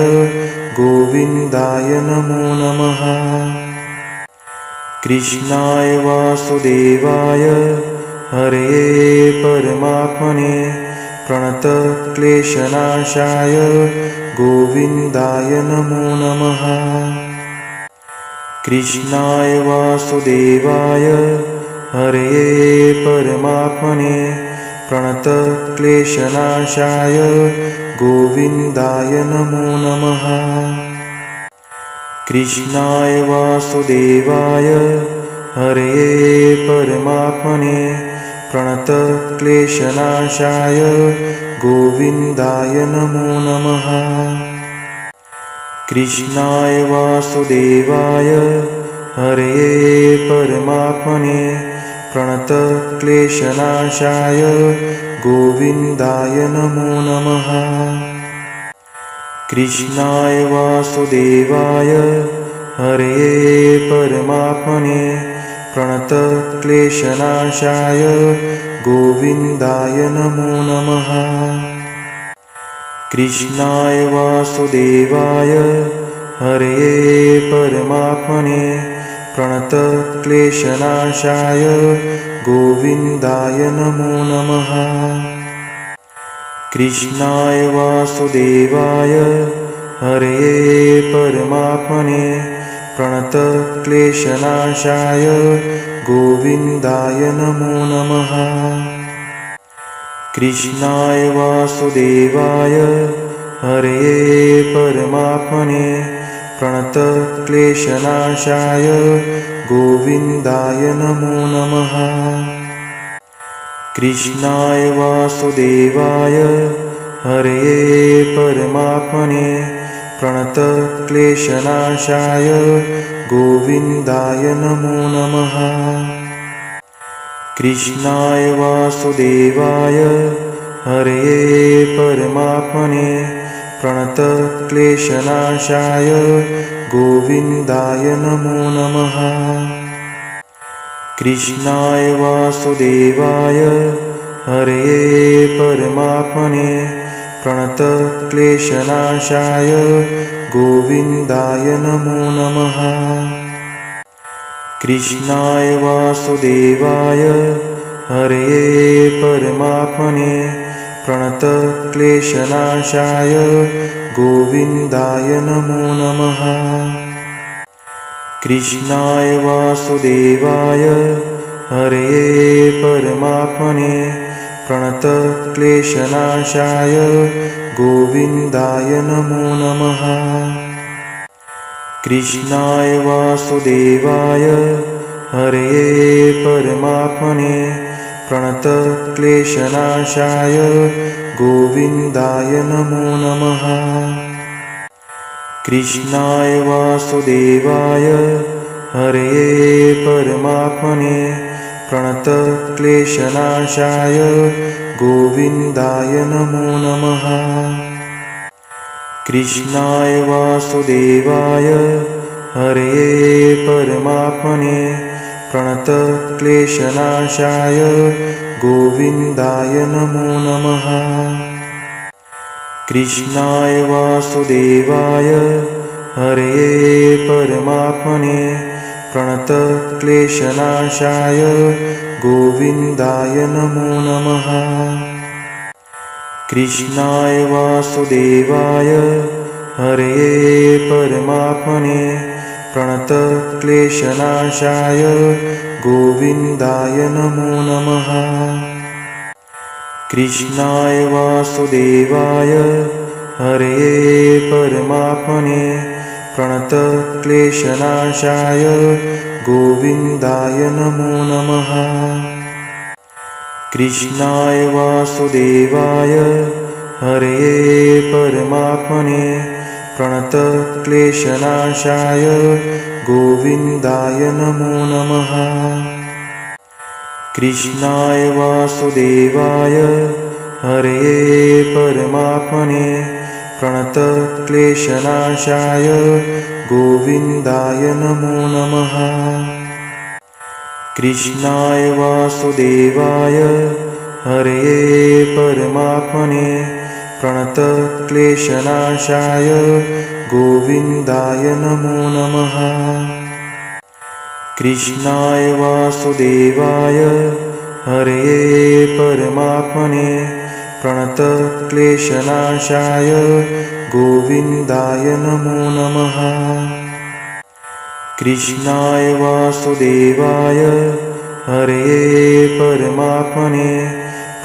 गोविन्दाय नमो नमः। कृष्णाय वासुदेवाय हरये परमात्मने प्रणतक्लेशनाशाय गोविन्दाय नमो नमः। कृष्णाय वासुदेवाय हरये परमात्मने प्रणतक्लेशनाशाय गोविन्दाय नमो नमः। कृष्णाय वासुदेवाय हरये परमात्मने प्रणतक्लेशनाशाय गोविन्दाय नमो नमः। कृष्णाय वासुदेवाय हरये परमात्मने प्रणतक्लेशनाशाय गोविन्दाय नमो नमः। कृष्णाय वासुदेवाय हरये परमात्मने प्रणतक्लेशनाशाय गोविन्दाय नमो नमः। कृष्णाय वासुदेवाय हरये परमात्मने प्रणतक्लेशनाशाय गोविन्दाय नमो नमः। कृष्णाय वासुदेवाय हरये परमात्मने प्रणतक्लेशनाशाय गोविन्दाय नमो नमः। कृष्णाय वासुदेवाय हरये परमात्मने प्रणतक्लेशनाशाय गोविन्दाय नमो नमः। कृष्णाय वासुदेवाय हरये परमात्मने प्रणतक्लेशनाशाय गोविन्दाय नमो नमः। कृष्णाय वासुदेवाय हरये परमात्मने प्रणतक्लेशनाशाय गोविन्दाय नमो नमः। कृष्णाय वासुदेवाय हरये परमात्मने प्रणतक्लेशनाशाय गोविन्दाय नमो नमः। कृष्णाय वासुदेवाय हरये परमात्मने प्रणतक्लेशनाशाय गोविन्दाय नमो नमः। कृष्णाय वासुदेवाय हरये परमात्मने प्रणतक्लेशनाशाय गोविन्दाय नमो नमः। कृष्णाय वासुदेवाय हरये परमात्मने प्रणतक्लेशनाशाय गोविन्दाय नमो नमः। कृष्णाय वासुदेवाय हरये परमात्मने प्रणतक्लेशनाशाय गोविन्दाय नमो नमः। कृष्णाय वासुदेवाय हरये परमात्मने प्रणतक्लेशनाशाय गोविन्दाय नमो नमः। कृष्णाय वासुदेवाय हरये परमात्मने प्रणतक्लेशनाशाय गोविन्दाय नमो नमः। कृष्णाय वासुदेवाय हरये परमात्मने प्रणतक्लेशनाशाय गोविन्दाय नमो नमः। कृष्णाय वासुदेवाय हरये परमात्मने प्रणतक्लेशनाशाय गोविन्दाय नमो नमः। कृष्णाय वासुदेवाय हरये परमात्मने प्रणतक्लेशनाशाय गोविन्दाय नमो नमः। कृष्णाय वासुदेवाय हरये परमात्मने प्रणतक्लेशनाशाय गोविन्दाय नमो नमः। कृष्णाय वासुदेवाय हरये परमात्मने प्रणतक्लेशनाशाय गोविन्दाय नमो नमः। कृष्णाय वासुदेवाय हरये परमात्मने प्रणतक्लेशनाशाय गोविन्दाय नमो नमः। कृष्णाय वासुदेवाय हरये परमात्मने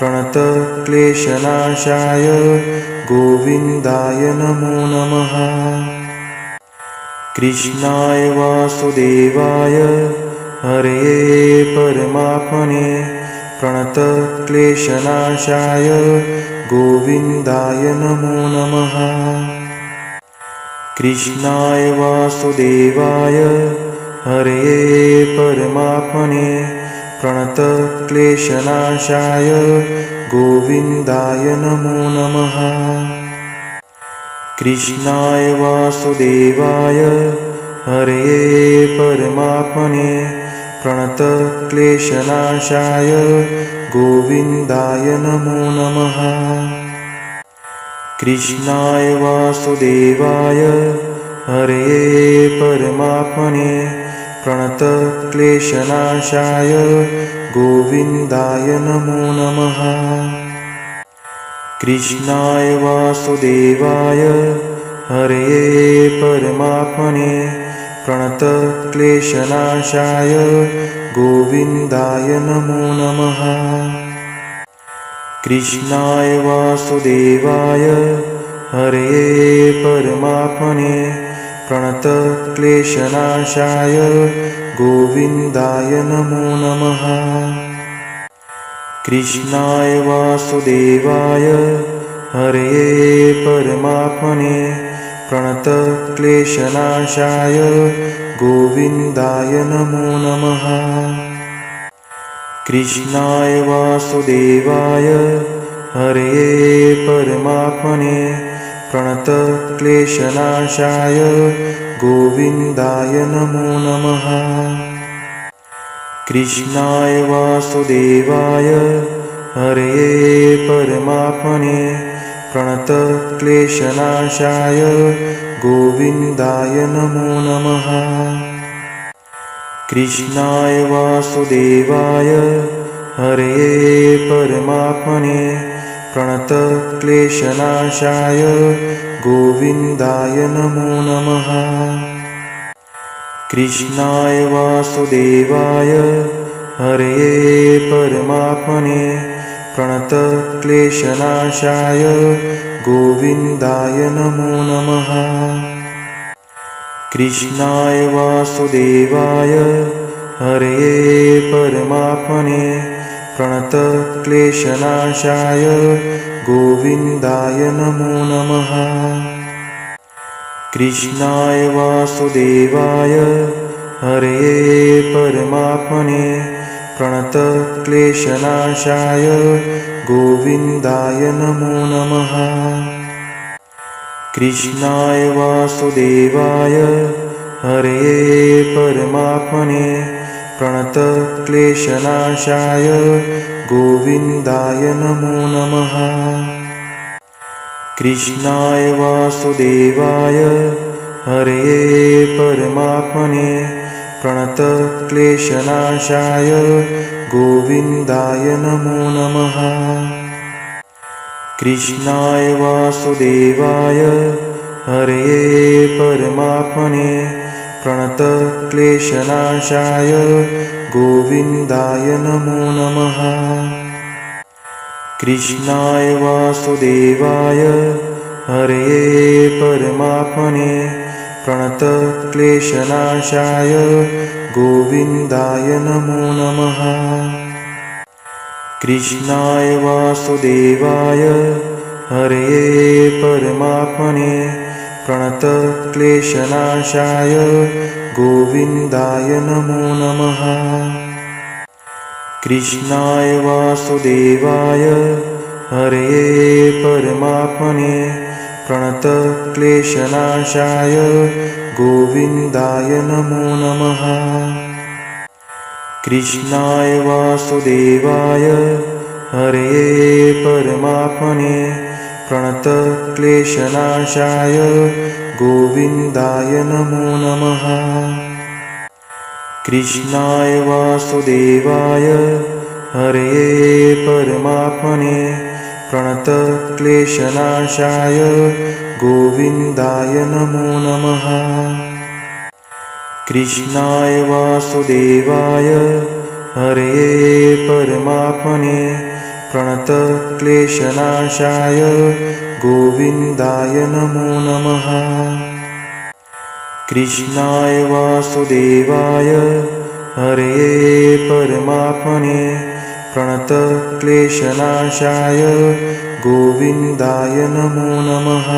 प्रणतक्लेशनाशाय गोविन्दाय नमो नमः। कृष्णाय वासुदेवाय हरये परमात्मने प्रणतक्लेशनाशाय गोविन्दाय नमो नमः। कृष्णाय वासुदेवाय हरये परमात्मने प्रणतक्लेशनाशाय गोविन्दाय नमो नमः। कृष्णाय वासुदेवाय हरये परमात्मने प्रणतक्लेशनाशाय गोविन्दाय नमो नमः। कृष्णाय वासुदेवाय हरये परमात्मने प्रणतक्लेशनाशाय गोविन्दाय नमो नमः। कृष्णाय वासुदेवाय हरये परमात्मने प्रणतक्लेशनाशाय गोविन्दाय नमो नमः। कृष्णाय वासुदेवाय हरये परमात्मने प्रणतक्लेशनाशाय गोविन्दाय नमो नमः। कृष्णाय वासुदेवाय हरये परमात्मने प्रणतक्लेशनाशाय गोविन्दाय नमो नमः। कृष्णाय वासुदेवाय हरये परमात्मने प्रणतक्लेशनाशाय गोविन्दाय नमो नमः। कृष्णाय वासुदेवाय हरये परमात्मने प्रणतक्लेशनाशाय गोविन्दाय नमो नमः। कृष्णाय वासुदेवाय हरये परमात्मने प्रणतक्लेशनाशाय गोविन्दाय नमो नमः। कृष्णाय वासुदेवाय हरये परमात्मने प्रणतक्लेशनाशाय गोविन्दाय नमो नमः। कृष्णाय वासुदेवाय हरये परमात्मने प्रणतक्लेशनाशाय गोविन्दाय नमो नमः। कृष्णाय वासुदेवाय हरये परमात्मने प्रणतक्लेशनाशाय गोविन्दाय नमो नमः। कृष्णाय वासुदेवाय हरये परमात्मने प्रणतक्लेशनाशाय गोविन्दाय नमो नमः। कृष्णाय वासुदेवाय हरये परमात्मने प्रणतक्लेशनाशाय गोविन्दाय नमो नमः। कृष्णाय वासुदेवाय हरये परमात्मने प्रणतक्लेशनाशाय गोविन्दाय नमो नमः। कृष्णाय वासुदेवाय हरये परमात्मने प्रणतक्लेशनाशाय गोविन्दाय नमो नमः। कृष्णाय वासुदेवाय हरये परमात्मने प्रणतक्लेशनाशाय गोविन्दाय नमो नमः। कृष्णाय वासुदेवाय हरये परमात्मने प्रणतक्लेशनाशाय गोविन्दाय नमो नमः। कृष्णाय वासुदेवाय हरये परमात्मने प्रणतक्लेशनाशाय गोविन्दाय नमो नमः। कृष्णाय वासुदेवाय हरये परमात्मने प्रणतक्लेशनाशाय गोविन्दाय नमो नमः। कृष्णाय वासुदेवाय हरये परमात्मने प्रणतक्लेशनाशाय गोविन्दाय नमो नमः। कृष्णाय वासुदेवाय हरये परमात्मने प्रणतक्लेशनाशाय गोविन्दाय नमो नमः।